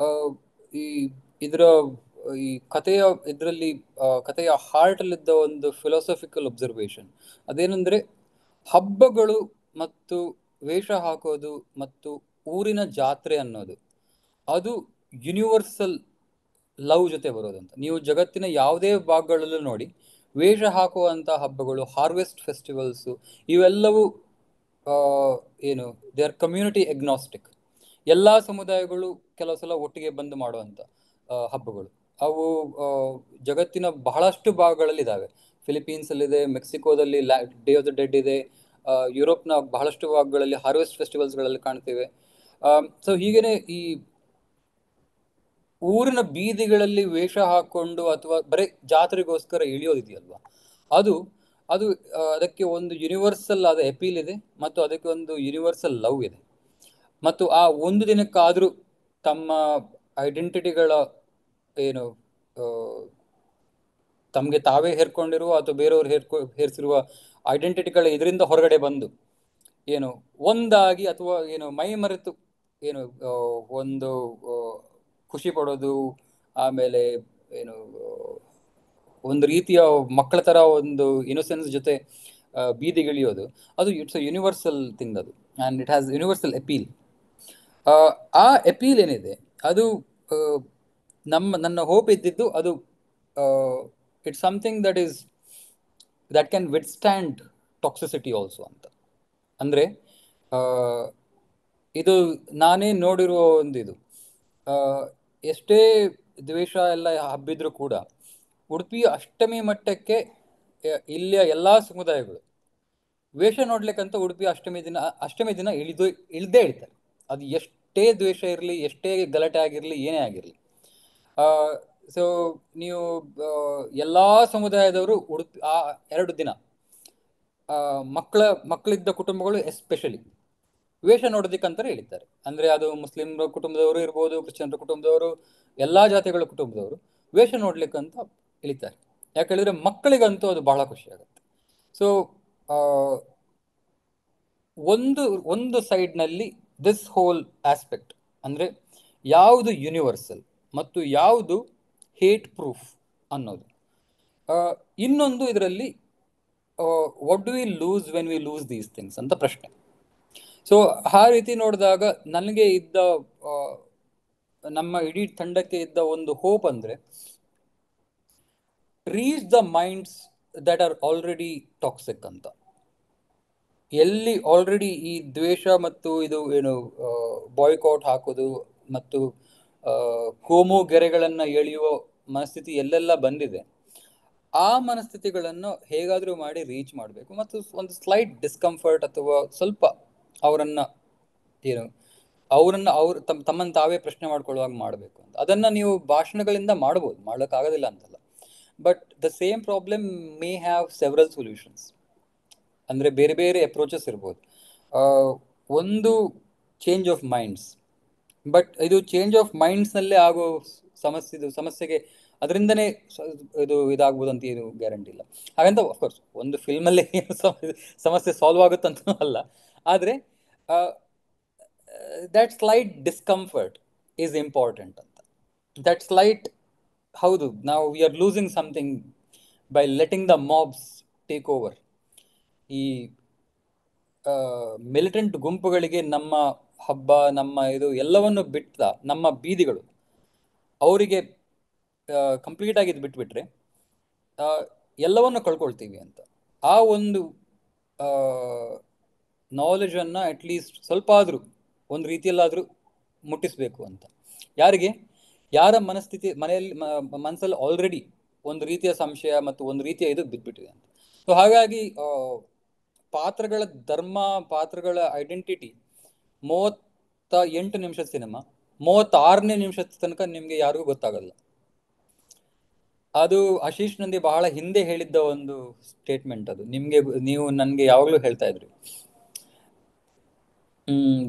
ಈ ಇದರ ಈ ಕಥೆಯ ಇದರಲ್ಲಿ ಕಥೆಯ ಹಾರ್ಟ್ ಅಲ್ಲಿದ್ದ ಒಂದು ಫಿಲಾಸಫಿಕಲ್ ಅಬ್ಸರ್ವೇಷನ್ ಅದೇನಂದ್ರೆ, ಹಬ್ಬಗಳು ಮತ್ತು ವೇಷ ಹಾಕೋದು ಮತ್ತು ಊರಿನ ಜಾತ್ರೆ ಅನ್ನೋದು ಅದು ಯೂನಿವರ್ಸಲ್ ಲವ್ ಜೊತೆ ಬರೋದಂತ. ನೀವು ಜಗತ್ತಿನ ಯಾವುದೇ ಭಾಗಗಳಲ್ಲೂ ನೋಡಿ, ವೇಷ ಹಾಕುವಂಥ ಹಬ್ಬಗಳು, ಹಾರ್ವೆಸ್ಟ್ ಫೆಸ್ಟಿವಲ್ಸು, ಇವೆಲ್ಲವೂ ಏನು ದೇ ಆರ್ ಕಮ್ಯುನಿಟಿ ಎಗ್ನಾಸ್ಟಿಕ್. ಎಲ್ಲ ಸಮುದಾಯಗಳು ಕೆಲವು ಸಲ ಒಟ್ಟಿಗೆ ಬಂದು ಮಾಡುವಂಥ ಹಬ್ಬಗಳು. ಅವು ಜಗತ್ತಿನ ಬಹಳಷ್ಟು ಭಾಗಗಳಲ್ಲಿ ಇದ್ದಾವೆ. ಫಿಲಿಪೀನ್ಸಲ್ಲಿದೆ, ಮೆಕ್ಸಿಕೋದಲ್ಲಿ ಡೇ ಆಫ್ ದ ಡೆಡ್ ಇದೆ, ಯುರೋಪ್ನ ಬಹಳಷ್ಟು ಭಾಗಗಳಲ್ಲಿ ಹಾರ್ವೆಸ್ಟ್ ಫೆಸ್ಟಿವಲ್ಸ್ಗಳಲ್ಲಿ ಕಾಣ್ತೇವೆ. ಸೊ ಹೀಗೇನೆ ಈ ಊರಿನ ಬೀದಿಗಳಲ್ಲಿ ವೇಷ ಹಾಕೊಂಡು ಅಥವಾ ಬರೀ ಜಾತ್ರೆಗೋಸ್ಕರ ಇಳಿಯೋದಿದೆಯಲ್ವಾ, ಅದು ಅದು ಅದಕ್ಕೆ ಒಂದು ಯೂನಿವರ್ಸಲ್ ಆದ ಅಪೀಲ್ ಇದೆ ಮತ್ತು ಅದಕ್ಕೆ ಒಂದು ಯೂನಿವರ್ಸಲ್ ಲವ್ ಇದೆ. ಮತ್ತು ಆ ಒಂದು ದಿನಕ್ಕಾದರೂ ತಮ್ಮ ಐಡೆಂಟಿಟಿಗಳ ಏನು ತಮಗೆ ತಾವೇ ಹೇರ್ಕೊಂಡಿರುವ ಅಥವಾ ಬೇರೆಯವರು ಹೇರಿಸಿರುವ ಐಡೆಂಟಿಟಿಗಳ ಇದರಿಂದ ಹೊರಗಡೆ ಬಂದು ಏನು ಒಂದಾಗಿ, ಅಥವಾ ಏನು ಮೈ ಮರೆತು ಏನು ಒಂದು ಖುಷಿ ಪಡೋದು, ಆಮೇಲೆ ಏನು ಒಂದು ರೀತಿಯ ಮಕ್ಕಳ ತರ ಒಂದು ಇನ್ನೋಸೆನ್ಸ್ ಜೊತೆ ಬೀದಿಗಿಳಿಯೋದು, ಅದು ಇಟ್ಸ್ ಅ ಯೂನಿವರ್ಸಲ್ ಥಿಂಗ್ ಅದು, and it has universal appeal. ಆ ಅಪೀಲ್ ಏನಿದೆ ಅದು ನನ್ನ ಹೋಪ್ ಇದ್ದಿದ್ದು ಅದು it's something that can withstand toxicity also ಅಂತ. ಅಂದರೆ ಇದು ನಾನೇ ನೋಡಿರುವ ಒಂದು ಇದು, ಎಷ್ಟೇ ದ್ವೇಷ ಎಲ್ಲ ಹಬ್ಬಿದ್ರೂ ಕೂಡ ಉಡುಪಿಯ ಅಷ್ಟಮಿ ಮಟ್ಟಕ್ಕೆ ಇಲ್ಲಿಯ ಎಲ್ಲ ಸಮುದಾಯಗಳು ವೇಷ ನೋಡ್ಲಿಕ್ಕಂತ ಉಡುಪಿ ಅಷ್ಟಮಿ ದಿನ ಇಳ್ದೇ ಇಳ್ತಾರೆ. ಅದು ಎಷ್ಟೇ ದ್ವೇಷ ಇರಲಿ, ಎಷ್ಟೇ ಗಲಾಟೆ ಆಗಿರಲಿ, ಏನೇ ಆಗಿರಲಿ. ಸೊ ನೀವು ಎಲ್ಲ ಸಮುದಾಯದವರು ಉಡುಪಿ ಆ 2 ದಿನ ಮಕ್ಕಳಿದ್ದ ಕುಟುಂಬಗಳು ಎಸ್ಪೆಷಲಿ ವೇಷ ನೋಡೋದಕ್ಕಂತಾರೆ ಹೇಳಿದ್ದಾರೆ. ಅಂದರೆ ಅದು ಮುಸ್ಲಿಂ ಕುಟುಂಬದವರು ಇರ್ಬೋದು, ಕ್ರಿಶ್ಚಿಯನ್ರ ಕುಟುಂಬದವರು, ಎಲ್ಲ ಜಾತಿಗಳ ಕುಟುಂಬದವರು ವೇಷ ನೋಡ್ಲಿಕ್ಕಂತ ಇಳಿತಾರೆ. ಯಾಕೇಳಿದ್ರೆ ಮಕ್ಕಳಿಗಂತೂ ಅದು ಬಹಳ ಖುಷಿ ಆಗುತ್ತೆ. ಸೊ ಒಂದು ಸೈಡ್ನಲ್ಲಿ ದಿಸ್ ಹೋಲ್ ಆಸ್ಪೆಕ್ಟ್, ಅಂದರೆ ಯಾವುದು ಯೂನಿವರ್ಸಲ್ ಮತ್ತು ಯಾವುದು ಹೇಟ್ ಪ್ರೂಫ್ ಅನ್ನೋದು. ಇನ್ನೊಂದು ಇದರಲ್ಲಿ what do we lose when we lose these things ಅಂತ ಪ್ರಶ್ನೆ. ಸೊ ಆ ರೀತಿ ನೋಡಿದಾಗ ನನಗೆ ಇದ್ದ ನಮ್ಮ ಇಡೀ ತಂಡಕ್ಕೆ ಇದ್ದ ಒಂದು ಹೋಪ್ ಅಂದರೆ, reach the minds that are already toxic ಅಂತ. ಎಲ್ಲಿ ಆಲ್ರೆಡಿ ಈ ದ್ವೇಷ ಮತ್ತು ಇದು ಏನು ಬಾಯ್ಕಾಟ್ ಹಾಕೋದು ಮತ್ತು ಕೋಮು ಗೆರೆಗಳನ್ನು ಎಳೆಯುವ ಮನಸ್ಥಿತಿ ಎಲ್ಲೆಲ್ಲ ಬಂದಿದೆ, ಆ ಮನಸ್ಥಿತಿಗಳನ್ನು ಹೇಗಾದರೂ ಮಾಡಿ ರೀಚ್ ಮಾಡಬೇಕು ಮತ್ತು ಒಂದು ಸ್ಲೈಟ್ ಡಿಸ್ಕಂಫರ್ಟ್ ಅಥವಾ ಸ್ವಲ್ಪ ಅವರನ್ನು ತಮ್ಮನ್ನು ತಾವೇ ಪ್ರಶ್ನೆ ಮಾಡ್ಕೊಳ್ಳುವಾಗ ಮಾಡಬೇಕು ಅಂತ. ಅದನ್ನು ನೀವು ಭಾಷಣಗಳಿಂದ ಮಾಡ್ಬೋದು, ಮಾಡೋಕ್ಕಾಗೋದಿಲ್ಲ ಅಂತಲ್ಲ. But the same problem may have several solutions. ಅಂದರೆ ಬೇರೆ ಬೇರೆ ಅಪ್ರೋಚಸ್ ಇರ್ಬೋದು. ಒಂದು ಚೇಂಜ್ ಆಫ್ ಮೈಂಡ್ಸ್, ಬಟ್ ಇದು ಚೇಂಜ್ ಆಫ್ ಮೈಂಡ್ಸ್ನಲ್ಲೇ ಆಗೋ ಸಮಸ್ಯೆಗೆ ಅದರಿಂದನೇ ಇದಾಗ್ಬೋದು ಅಂತ ಏನು ಗ್ಯಾರಂಟಿ ಇಲ್ಲ. ಹಾಗಂತ ಅಫ್ಕೋರ್ಸ್ ಒಂದು ಫಿಲ್ಮಲ್ಲೇ ಏನು ಸಮಸ್ಯೆ ಸಾಲ್ವ್ ಆಗುತ್ತಂತ ಅಲ್ಲ, ಆದರೆ that slight discomfort is important ಅಂತ. ದಟ್ ಸ್ಲೈಟ್, ಹೌದು, ನಾವು we are losing something by letting the mobs take over. ಈ ಮಿಲಿಟೆಂಟ್ ಗುಂಪುಗಳಿಗೆ ನಮ್ಮ ಹಬ್ಬ, ನಮ್ಮ ಇದು ಎಲ್ಲವನ್ನು ಬಿಟ್ಟ ನಮ್ಮ ಬೀದಿಗಳು ಅವರಿಗೆ ಕಂಪ್ಲೀಟ್ ಆಗಿ ಇದು ಬಿಟ್ಬಿಟ್ರೆ ಆ, ಎಲ್ಲವನ್ನು ಕಳ್ಕೊಳ್ತೀವಿ ಅಂತ. ಆ ಒಂದು ನಾಲೆಜನ್ನು ಅಟ್ಲೀಸ್ಟ್ ಸ್ವಲ್ಪ ಆದರೂ ಒಂದು ರೀತಿಯಲ್ಲಾದರೂ ಮುಟ್ಟಿಸ್ಬೇಕು ಅಂತ. ಯಾರಿಗೆ, ಯಾರ ಮನಸ್ಥಿತಿ ಮನೆಯಲ್ಲಿ ಮನಸ್ಸಲ್ಲಿ ಆಲ್ರೆಡಿ ಒಂದು ರೀತಿಯ ಸಂಶಯ ಮತ್ತು ಒಂದು ರೀತಿಯ ಇದು ಬಿದ್ದುಬಿಟ್ಟಿದೆ ಅಂತ. ಸೊ ಹಾಗಾಗಿ ಪಾತ್ರಗಳ ಧರ್ಮ, ಪಾತ್ರಗಳ ಐಡೆಂಟಿಟಿ 38 ನಿಮಿಷದ ಸಿನಿಮಾ, 36ನೇ ನಿಮಿಷದ ತನಕ ನಿಮಗೆ ಯಾರಿಗೂ ಗೊತ್ತಾಗಲ್ಲ. ಅದು ಆಶೀಶ್ ನಂದಿ ಬಹಳ ಹಿಂದೆ ಹೇಳಿದ್ದ ಒಂದು ಸ್ಟೇಟ್ಮೆಂಟ್. ಅದು ನೀವು ನನಗೆ ಯಾವಾಗಲೂ ಹೇಳ್ತಾ ಇದ್ರಿ,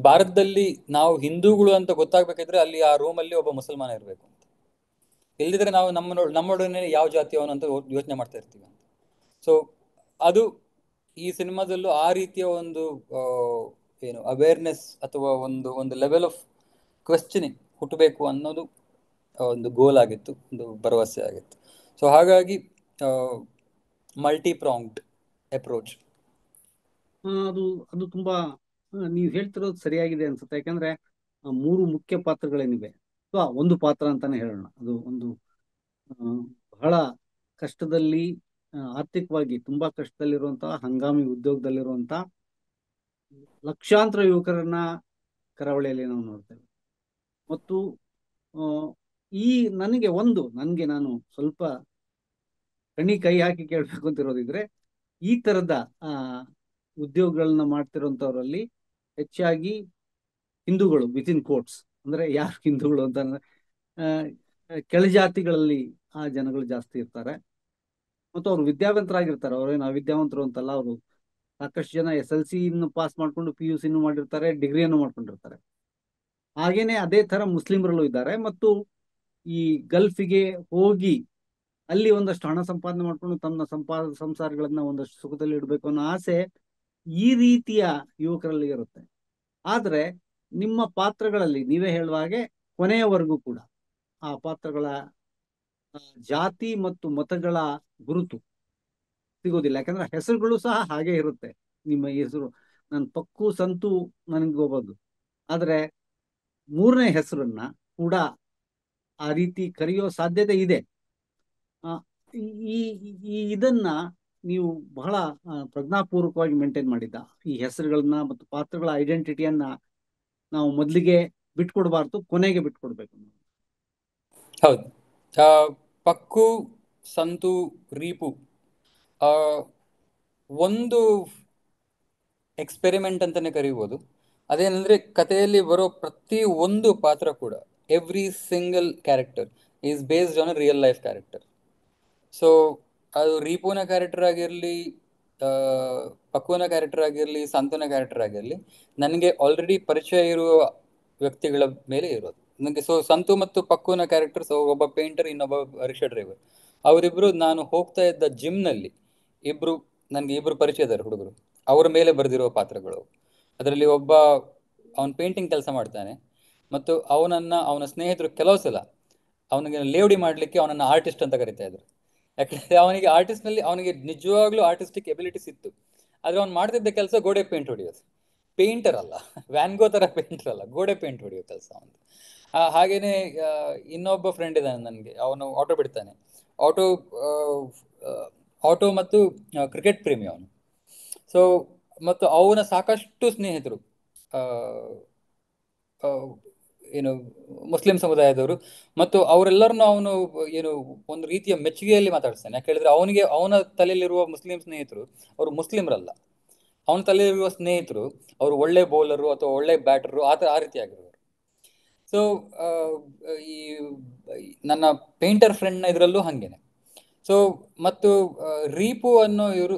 ಭಾರತದಲ್ಲಿ ನಾವು ಹಿಂದೂಗಳು ಅಂತ ಗೊತ್ತಾಗ್ಬೇಕಿದ್ರೆ ಅಲ್ಲಿ ಆ ರೂಮಲ್ಲಿ ಒಬ್ಬ ಮುಸಲ್ಮಾನ ಇರಬೇಕು ಅಂತ, ಇಲ್ದಿದ್ರೆ ನಾವು ನಮ್ಮೊಡನೆ ಯಾವ ಜಾತಿಯವನು ಅಂತ ಯೋಚನೆ ಮಾಡ್ತಾ ಇರ್ತೀವಿ ಅಂತ. ಸೊ ಅದು ಈ ಸಿನಿಮಾದಲ್ಲೂ ಆ ರೀತಿಯ ಒಂದು ಏನು ಅವೇರ್ನೆಸ್ ಅಥವಾ ಒಂದು ಒಂದು ಲೆವೆಲ್ ಆಫ್ ಕ್ವೆಶ್ಚನಿಂಗ್ ಹುಟ್ಟಬೇಕು ಅನ್ನೋದು ಒಂದು ಗೋಲ್ ಆಗಿತ್ತು, ಒಂದು ಭರವಸೆ ಆಗಿತ್ತು. ಸೊ ಹಾಗಾಗಿ ಮಲ್ಟಿ ಪ್ರಾಂಗ್ಡ್ ಅಪ್ರೋಚ್. ಅದು ಅದು ತುಂಬಾ ನೀವು ಹೇಳ್ತಿರೋದು ಸರಿಯಾಗಿದೆ ಅನ್ಸುತ್ತೆ. ಯಾಕಂದ್ರೆ 3 ಮುಖ್ಯ ಪಾತ್ರಗಳೇನಿವೆ, ಅಥವಾ ಒಂದು ಪಾತ್ರ ಅಂತಾನೆ ಹೇಳೋಣ, ಅದು ಒಂದು ಬಹಳ ಕಷ್ಟದಲ್ಲಿ, ಆರ್ಥಿಕವಾಗಿ ತುಂಬಾ ಕಷ್ಟದಲ್ಲಿರುವಂತಹ, ಹಂಗಾಮಿ ಉದ್ಯೋಗದಲ್ಲಿರುವಂತಹ ಲಕ್ಷಾಂತರ ಯುವಕರನ್ನ ಕರಾವಳಿಯಲ್ಲಿ ನಾವು ನೋಡ್ತೇವೆ. ಮತ್ತು ಈ ನನಗೆ ನಾನು ಸ್ವಲ್ಪ ಕೈ ಹಾಕಿ ಕೇಳ್ಬೇಕು ಅಂತಿರೋದಿದ್ರೆ, ಈ ತರದ ಉದ್ಯೋಗಗಳನ್ನ ಮಾಡ್ತಿರೋಂಥವ್ರಲ್ಲಿ ಹೆಚ್ಚಾಗಿ ಹಿಂದೂಗಳು, ವಿತಿನ್ ಕೋಟ್ಸ್, ಅಂದ್ರೆ ಯಾರು ಹಿಂದೂಗಳು ಅಂತ ಕೆಳಜಾತಿಗಳಲ್ಲಿ ಆ ಜನಗಳು ಜಾಸ್ತಿ ಇರ್ತಾರೆ. ಮತ್ತು ಅವರು ವಿದ್ಯಾವಂತರಾಗಿರ್ತಾರೆ. ಅವ್ರೇನು ಅವಿದ್ಯಾವಂತರು ಅಂತಲ್ಲ, ಅವರು ಸಾಕಷ್ಟು ಜನ SLC ಪಾಸ್ ಮಾಡ್ಕೊಂಡು PUC ಮಾಡಿರ್ತಾರೆ, ಡಿಗ್ರಿಯನ್ನು ಮಾಡ್ಕೊಂಡಿರ್ತಾರೆ. ಹಾಗೇನೆ ಅದೇ ತರ ಮುಸ್ಲಿಮರಲ್ಲೂ ಇದ್ದಾರೆ. ಮತ್ತು ಈ ಗಲ್ಫಿಗೆ ಹೋಗಿ ಅಲ್ಲಿ ಒಂದಷ್ಟು ಹಣ ಸಂಪಾದನೆ ಮಾಡ್ಕೊಂಡು ತಮ್ಮ ಸಂಸಾರಗಳನ್ನ ಒಂದಷ್ಟು ಸುಖದಲ್ಲಿ ಇಡಬೇಕು ಅನ್ನೋ ಆಸೆ ಈ ರೀತಿಯ ಯುವಕರಲ್ಲಿ ಇರುತ್ತೆ. ಆದ್ರೆ ನಿಮ್ಮ ಪಾತ್ರಗಳಲ್ಲಿ ನೀವೇ ಹೇಳುವ ಹಾಗೆ ಕೊನೆಯವರೆಗೂ ಕೂಡ ಆ ಪಾತ್ರಗಳ ಜಾತಿ ಮತ್ತು ಮತಗಳ ಗುರುತು ಸಿಗೋದಿಲ್ಲ. ಯಾಕಂದ್ರೆ ಹೆಸರುಗಳು ಸಹ ಹಾಗೆ ಇರುತ್ತೆ. ನಿಮ್ಮ ಹೆಸರು ನನ್ನ ಪಕ್ಕು, ಸಂತು ನನಗೆ ಹೋಗೋದು, ಆದ್ರೆ 3ನೇ ಹೆಸರನ್ನ ಕೂಡ ಆ ರೀತಿ ಕರೆಯೋ ಸಾಧ್ಯತೆ ಇದೆ. ಇದನ್ನ ನೀವು ಬಹಳ ಪ್ರಜ್ಞಾಪೂರ್ವಕವಾಗಿ ಮೇಂಟೈನ್ ಮಾಡಿದ್ದ. ಈ ಹೆಸರುಗಳನ್ನ ಮತ್ತು ಪಾತ್ರಗಳ ಐಡೆಂಟಿಟಿಯನ್ನ ನಾವು ಮೊದಲಿಗೆ ಬಿಟ್ಕೊಡ್ಬಾರ್ದು, ಕೊನೆಗೆ ಬಿಟ್ಕೊಡ್ಬೇಕು. ಹೌದು. ಪಕ್ಕು, ಸಂತು, ರೀಪು ಒಂದು ಎಕ್ಸ್ಪೆರಿಮೆಂಟ್ ಅಂತಾನೆ ಕರೀಬೋದು. ಅದೇನಂದ್ರೆ ಕಥೆಯಲ್ಲಿ ಬರೋ ಪ್ರತಿ ಒಂದು ಪಾತ್ರ ಕೂಡ, every single character is based on a real life character. So ಅದು ರೀಪುನ ಕ್ಯಾರೆಕ್ಟರ್ ಆಗಿರಲಿ, ಪಕ್ಕುವನ ಕ್ಯಾರೆಕ್ಟರ್ ಆಗಿರಲಿ, ಸಂತುನ ಕ್ಯಾರೆಕ್ಟರ್ ಆಗಿರಲಿ, ನನಗೆ ಆಲ್ರೆಡಿ ಪರಿಚಯ ಇರುವ ವ್ಯಕ್ತಿಗಳ ಮೇಲೆ ಇರೋದು ನನಗೆ. ಸೊ ಸಂತು ಮತ್ತು ಪಕ್ಕುವನ ಕ್ಯಾರೆಕ್ಟರ್ಸ್, ಒಬ್ಬ ಪೇಂಟರ್, ಇನ್ನೊಬ್ಬ ರಿಕ್ಷಾ ಡ್ರೈವರ್, ಅವರಿಬ್ರು ನಾನು ಹೋಗ್ತಾ ಇದ್ದ ಜಿಮ್ನಲ್ಲಿ ನನಗೆ ಇಬ್ರು ಪರಿಚಯ ಇದ್ದಾರೆ ಹುಡುಗರು, ಅವರ ಮೇಲೆ ಬರೆದಿರುವ ಪಾತ್ರಗಳು. ಅದರಲ್ಲಿ ಒಬ್ಬ ಅವನ ಪೇಂಟಿಂಗ್ ಕೆಲಸ ಮಾಡ್ತಾನೆ, ಮತ್ತು ಅವನ ಸ್ನೇಹಿತರು ಕೆಲವು ಸಲ ಅವನಿಗೆ ಲೇವಡಿ ಮಾಡಲಿಕ್ಕೆ ಅವನನ್ನು ಆರ್ಟಿಸ್ಟ್ ಅಂತ ಕರಿತಾ ಇದ್ರು. ಯಾಕಂದ್ರೆ ಅವನಿಗೆ ಆರ್ಟಿಸ್ಟ್ನಲ್ಲಿ ಅವನಿಗೆ ನಿಜವಾಗ್ಲೂ ಆರ್ಟಿಸ್ಟಿಕ್ ಎಬಿಲಿಟೀಸ್ ಇತ್ತು. ಆದರೆ ಅವ್ನು ಮಾಡ್ತಿದ್ದ ಕೆಲಸ ಗೋಡೆ ಪೇಂಟ್ ಹೊಡೆಯೋದು. ಪೇಂಟರ್ ಅಲ್ಲ, ವ್ಯಾನ್ಗೋ ಥರ ಪೇಂಟರ್ ಅಲ್ಲ, ಗೋಡೆ ಪೇಂಟ್ ಹೊಡೆಯೋ ಕೆಲಸ ಅವನು. ಹಾಗೇನೆ ಇನ್ನೊಬ್ಬ ಫ್ರೆಂಡ್ ಇದ್ದಾನೆ ನನಗೆ, ಅವನು ಆಟೋ ಬಿಡ್ತಾನೆ. ಆಟೋ ಮತ್ತು ಕ್ರಿಕೆಟ್ ಪ್ರೇಮಿ ಅವನು. ಸೊ ಮತ್ತು ಅವನ ಸಾಕಷ್ಟು ಸ್ನೇಹಿತರು ಏನು ಮುಸ್ಲಿಂ ಸಮುದಾಯದವರು, ಮತ್ತು ಅವರೆಲ್ಲರನ್ನು ಅವನು ಏನು ಒಂದು ರೀತಿಯ ಮೆಚ್ಚುಗೆಯಲ್ಲಿ ಮಾತಾಡಿಸ್ತಾನೆ. ಯಾಕೆ ಹೇಳಿದ್ರೆ ಅವನ ತಲೆಯಲ್ಲಿರುವ ಮುಸ್ಲಿಂ ಸ್ನೇಹಿತರು ಅವರು ಮುಸ್ಲಿಮ್ರಲ್ಲ. ಅವನ ತಲೆಯಲ್ಲಿರುವ ಸ್ನೇಹಿತರು ಅವರು ಒಳ್ಳೆ ಬೌಲರು ಅಥವಾ ಒಳ್ಳೆ ಬ್ಯಾಟರು, ಆ ರೀತಿ ಆಗಿರುವರು. ಸೊ ಈ ನನ್ನ ಪೇಂಟರ್ ಫ್ರೆಂಡ್ನ ಇದರಲ್ಲೂ ಹಾಗೇನೆ. ಸೊ ಮತ್ತು ರೀಪು ಅನ್ನೋ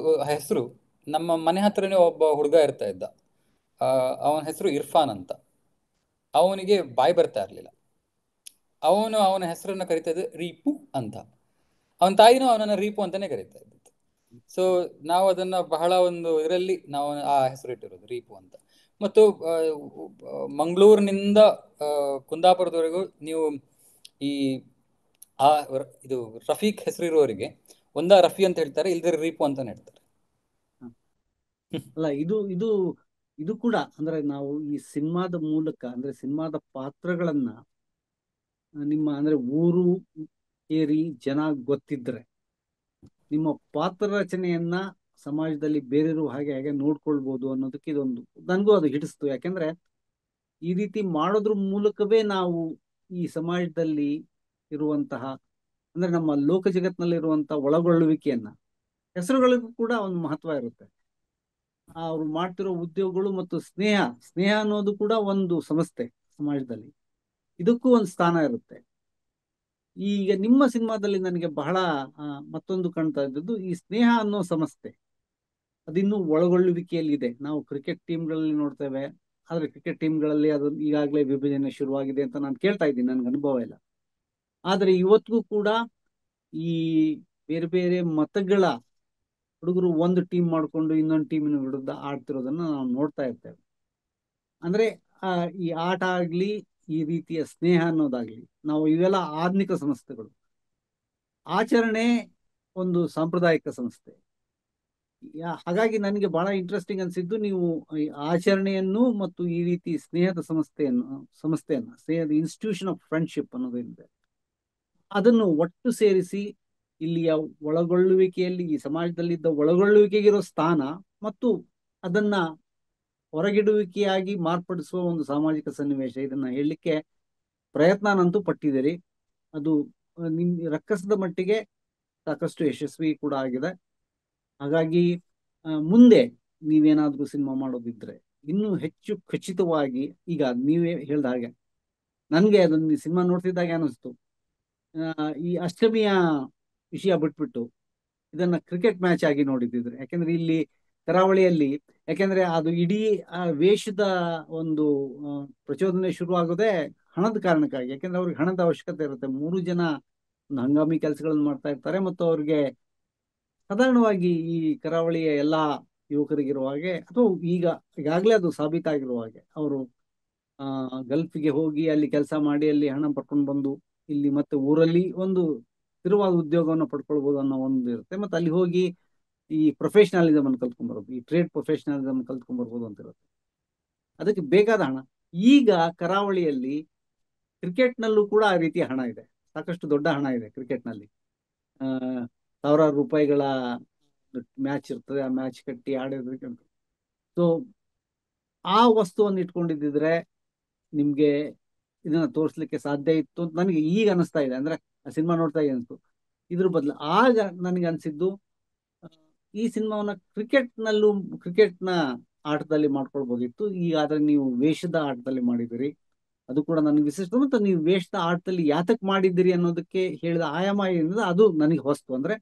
ಹೆಸರು, ನಮ್ಮ ಮನೆ ಹತ್ರನೇ ಒಬ್ಬ ಹುಡುಗ ಇರ್ತಾ ಇದ್ದ, ಅವನ ಹೆಸರು ಇರ್ಫಾನ್ ಅಂತ. ಅವನಿಗೆ ಬಾಯಿ ಬರ್ತಾ ಇರಲಿಲ್ಲ. ಅವನ ಹೆಸರನ್ನ ಕರಿತಾ ಇದ್ದ ರೀಪು ಅಂತ. ಅವನ ತಾಯಿನೂ ಅವನನ್ನು ರೀಪು ಅಂತಾನೆ ಕರಿತಾ ಇದ್ದಿತ್ತು. ಸೊ ನಾವು ಅದನ್ನ ಬಹಳ ಒಂದು ಇದರಲ್ಲಿ ನಾವು ಆ ಹೆಸರು ಇಟ್ಟಿರೋದು ರೀಪು ಅಂತ. ಮತ್ತು ಮಂಗಳೂರಿನಿಂದ ಕುಂದಾಪುರದವರೆಗೂ ನೀವು ಈ ಇದು ರಫೀಕ್ ಹೆಸರಿರುವವರಿಗೆ ಒಂದ ರಫಿ ಅಂತ ಹೇಳ್ತಾರೆ, ಇಲ್ದಿರ ರೀಪು ಅಂತಾನೆ ಹೇಳ್ತಾರೆ. ಅಲ್ಲ, ಇದು ಇದು ಕೂಡ ಅಂದ್ರೆ ನಾವು ಈ ಸಿನಿಮಾದ ಮೂಲಕ ಅಂದ್ರೆ ಸಿನಿಮಾದ ಪಾತ್ರಗಳನ್ನ ನಿಮ್ಮ ಅಂದ್ರೆ ಊರು ಏರಿ ಜನ ಗೊತ್ತಿದ್ರೆ ನಿಮ್ಮ ಪಾತ್ರ ರಚನೆಯನ್ನ ಸಮಾಜದಲ್ಲಿ ಬೇರೆಯವರು ಹಾಗೆ ಹಾಗೆ ನೋಡ್ಕೊಳ್ಬಹುದು ಅನ್ನೋದಕ್ಕೆ ಇದೊಂದು ನನಗೂ ಅದು ಹಿಡಿಸ್ತು. ಯಾಕೆಂದ್ರೆ ಈ ರೀತಿ ಮಾಡೋದ್ರ ಮೂಲಕವೇ ನಾವು ಈ ಸಮಾಜದಲ್ಲಿ ಇರುವಂತಹ ಅಂದ್ರೆ ನಮ್ಮ ಲೋಕ ಜಗತ್ತಿನಲ್ಲಿರುವಂತಹ ಒಳಗೊಳ್ಳುವಿಕೆಯನ್ನ, ಹೆಸರುಗಳಿಗೂ ಕೂಡ ಒಂದು ಮಹತ್ವ ಇರುತ್ತೆ. ಅವ್ರು ಮಾಡ್ತಿರೋ ಉದ್ಯೋಗಗಳು ಮತ್ತು ಸ್ನೇಹ ಸ್ನೇಹ ಅನ್ನೋದು ಕೂಡ ಒಂದು ಸಂಸ್ಥೆ ಸಮಾಜದಲ್ಲಿ, ಇದಕ್ಕೂ ಒಂದು ಸ್ಥಾನ ಇರುತ್ತೆ. ಈಗ ನಿಮ್ಮ ಸಿನಿಮಾದಲ್ಲಿ ನನಗೆ ಬಹಳ ಮತ್ತೊಂದು ಕಾಣ್ತಾ ಇದ್ದದ್ದು ಈ ಸ್ನೇಹ ಅನ್ನೋ ಸಂಸ್ಥೆ ಅದಿನ್ನೂ ಒಳಗೊಳ್ಳುವಿಕೆಯಲ್ಲಿ ಇದೆ. ನಾವು ಕ್ರಿಕೆಟ್ ಟೀಮ್ಗಳಲ್ಲಿ ನೋಡ್ತೇವೆ, ಆದ್ರೆ ಕ್ರಿಕೆಟ್ ಟೀಮ್ಗಳಲ್ಲಿ ಅದು ಈಗಾಗಲೇ ವಿಭಜನೆ ಶುರುವಾಗಿದೆ ಅಂತ ನಾನು ಕೇಳ್ತಾ ಇದ್ದೀನಿ, ನನ್ಗೆ ಅನುಭವ ಇಲ್ಲ. ಆದ್ರೆ ಇವತ್ತಿಗೂ ಕೂಡ ಈ ಬೇರೆ ಬೇರೆ ಮತಗಳ ಹುಡುಗರು ಒಂದು ಟೀಮ್ ಮಾಡಿಕೊಂಡು ಇನ್ನೊಂದು ಟೀಮಿನ ವಿರುದ್ಧ ಆಡ್ತಿರೋದನ್ನ ನಾವು ನೋಡ್ತಾ ಇರ್ತೇವೆ. ಅಂದ್ರೆ ಈ ಆಟ ಆಗ್ಲಿ, ಈ ರೀತಿಯ ಸ್ನೇಹ ಅನ್ನೋದಾಗ್ಲಿ, ನಾವು ಇವೆಲ್ಲ ಆಧುನಿಕ ಸಂಸ್ಥೆಗಳು. ಆಚರಣೆ ಒಂದು ಸಾಂಪ್ರದಾಯಿಕ ಸಂಸ್ಥೆ. ಹಾಗಾಗಿ ನನಗೆ ಬಹಳ ಇಂಟ್ರೆಸ್ಟಿಂಗ್ ಅನ್ಸಿದ್ದು ನೀವು ಈ ಆಚರಣೆಯನ್ನು ಮತ್ತು ಈ ರೀತಿ ಸ್ನೇಹದ ಸಂಸ್ಥೆಯನ್ನ ಸ್ನೇಹದ ಇನ್ಸ್ಟಿಟ್ಯೂಷನ್ ಆಫ್ ಫ್ರೆಂಡ್ಶಿಪ್ ಅನ್ನೋದೇನಿದೆ ಅದನ್ನು ಒಟ್ಟು ಸೇರಿಸಿ ಇಲ್ಲಿಯ ಒಳಗೊಳ್ಳುವಿಕೆಯಲ್ಲಿ ಈ ಸಮಾಜದಲ್ಲಿದ್ದ ಒಳಗೊಳ್ಳುವಿಕೆಗಿರೋ ಸ್ಥಾನ ಮತ್ತು ಅದನ್ನ ಹೊರಗಿಡುವಿಕೆಯಾಗಿ ಮಾರ್ಪಡಿಸುವ ಒಂದು ಸಾಮಾಜಿಕ ಸನ್ನಿವೇಶ, ಇದನ್ನ ಹೇಳಲಿಕ್ಕೆ ಪ್ರಯತ್ನನಂತೂ ಪಟ್ಟಿದ್ದೀರಿ. ಅದು ನಿಮ್ ರಕ್ಕಸದ ಮಟ್ಟಿಗೆ ಸಾಕಷ್ಟು ಯಶಸ್ವಿ ಕೂಡ ಆಗಿದೆ. ಹಾಗಾಗಿ ಮುಂದೆ ನೀವೇನಾದ್ರೂ ಸಿನಿಮಾ ಮಾಡೋದಿದ್ರೆ ಇನ್ನೂ ಹೆಚ್ಚು ಖಚಿತವಾಗಿ, ಈಗ ನೀವೇ ಹೇಳ್ದ ಹಾಗೆ ನನ್ಗೆ ಅದನ್ನ ಸಿನಿಮಾ ನೋಡ್ತಿದ್ದಾಗೆ ಅನಿಸ್ತು, ಈ ಅಷ್ಟಮಿಯ ವಿಷಯ ಬಿಟ್ಬಿಟ್ಟು ಇದನ್ನ ಕ್ರಿಕೆಟ್ ಮ್ಯಾಚ್ ಆಗಿ ನೋಡಿದ್ರೆ. ಯಾಕೆಂದ್ರೆ ಇಲ್ಲಿ ಕರಾವಳಿಯಲ್ಲಿ, ಯಾಕೆಂದ್ರೆ ಅದು ಇಡೀ ವೇಷದ ಒಂದು ಪ್ರಚೋದನೆ ಶುರುವಾಗೋದೇ ಹಣದ ಕಾರಣಕ್ಕಾಗಿ. ಯಾಕೆಂದ್ರೆ ಅವ್ರಿಗೆ ಹಣದ ಅವಶ್ಯಕತೆ ಇರುತ್ತೆ. 3 ಜನ ಒಂದು ಹಂಗಾಮಿ ಕೆಲಸಗಳನ್ನು ಮಾಡ್ತಾ ಇರ್ತಾರೆ ಮತ್ತು ಅವ್ರಿಗೆ ಸಾಧಾರಣವಾಗಿ ಈ ಕರಾವಳಿಯ ಎಲ್ಲಾ ಯುವಕರಿಗಿರುವ ಹಾಗೆ ಅಥವಾ ಈಗಾಗಲೇ ಅದು ಸಾಬೀತಾಗಿರುವ ಹಾಗೆ ಅವರು ಗಲ್ಫ್ಗೆ ಹೋಗಿ ಅಲ್ಲಿ ಕೆಲಸ ಮಾಡಿ ಅಲ್ಲಿ ಹಣ ಪಡ್ಕೊಂಡು ಬಂದು ಇಲ್ಲಿ ಮತ್ತೆ ಊರಲ್ಲಿ ಒಂದು ಸ್ಥಿರವಾದ ಉದ್ಯೋಗವನ್ನು ಪಡ್ಕೊಳ್ಬಹುದು ಅನ್ನೋ ಒಂದು ಇರುತ್ತೆ. ಮತ್ತೆ ಅಲ್ಲಿ ಹೋಗಿ ಈ ಪ್ರೊಫೆಷನಲಿಸಮ್ ಅನ್ನು ಕಲ್ತ್ಕೊಂಡ್ಬರ್ಬೋದು, ಈ ಟ್ರೇಡ್ ಪ್ರೊಫೆಷನಲಿಸಮ್ ಕಲ್ತ್ಕೊಂಡ್ಬರ್ಬೋದು ಅಂತ ಇರುತ್ತೆ. ಅದಕ್ಕೆ ಬೇಕಾದ ಹಣ ಈಗ ಕರಾವಳಿಯಲ್ಲಿ ಕ್ರಿಕೆಟ್ನಲ್ಲೂ ಕೂಡ ಆ ರೀತಿಯ ಹಣ ಇದೆ, ಸಾಕಷ್ಟು ದೊಡ್ಡ ಹಣ ಇದೆ ಕ್ರಿಕೆಟ್ನಲ್ಲಿ. ಸಾವಿರಾರು ರೂಪಾಯಿಗಳ ಮ್ಯಾಚ್ ಇರ್ತದೆ, ಆ ಮ್ಯಾಚ್ ಕಟ್ಟಿ ಆಡೋದಕ್ಕೆ. ಸೊ ಆ ವಸ್ತುವನ್ನು ಇಟ್ಕೊಂಡಿದ್ದಿದ್ರೆ ನಿಮ್ಗೆ ಇದನ್ನ ತೋರಿಸ್ಲಿಕ್ಕೆ ಸಾಧ್ಯ ಇತ್ತು ಅಂತ ನನಗೆ ಈಗ ಅನಿಸ್ತಾ ಇದೆ. ಅಂದ್ರೆ ಆ ಸಿನಿಮಾ ನೋಡ್ತಾ ಅನಿಸ್ತು. ಇದ್ರ ಬದಲು ಆಗ ನನಗೆ ಅನ್ಸಿದ್ದು ಈ ಸಿನಿಮಾವನ್ನ ಕ್ರಿಕೆಟ್ನ ಆಟದಲ್ಲಿ ಮಾಡ್ಕೊಳ್ಬೋದಿತ್ತು. ಈಗ ಆದ್ರೆ ನೀವು ವೇಷದ ಆಟದಲ್ಲಿ ಮಾಡಿದಿರಿ, ಅದು ಕೂಡ ನನಗೆ ವಿಶಿಷ್ಟ. ಮತ್ತು ನೀವು ವೇಷದ ಆಟದಲ್ಲಿ ಯಾತಕ್ ಮಾಡಿದ್ದೀರಿ ಅನ್ನೋದಕ್ಕೆ ಹೇಳಿದ ಆಯಾಮ ಏನಿದೆ ಅದು ನನಗೆ ಹೊಸ್ತು. ಅಂದ್ರೆ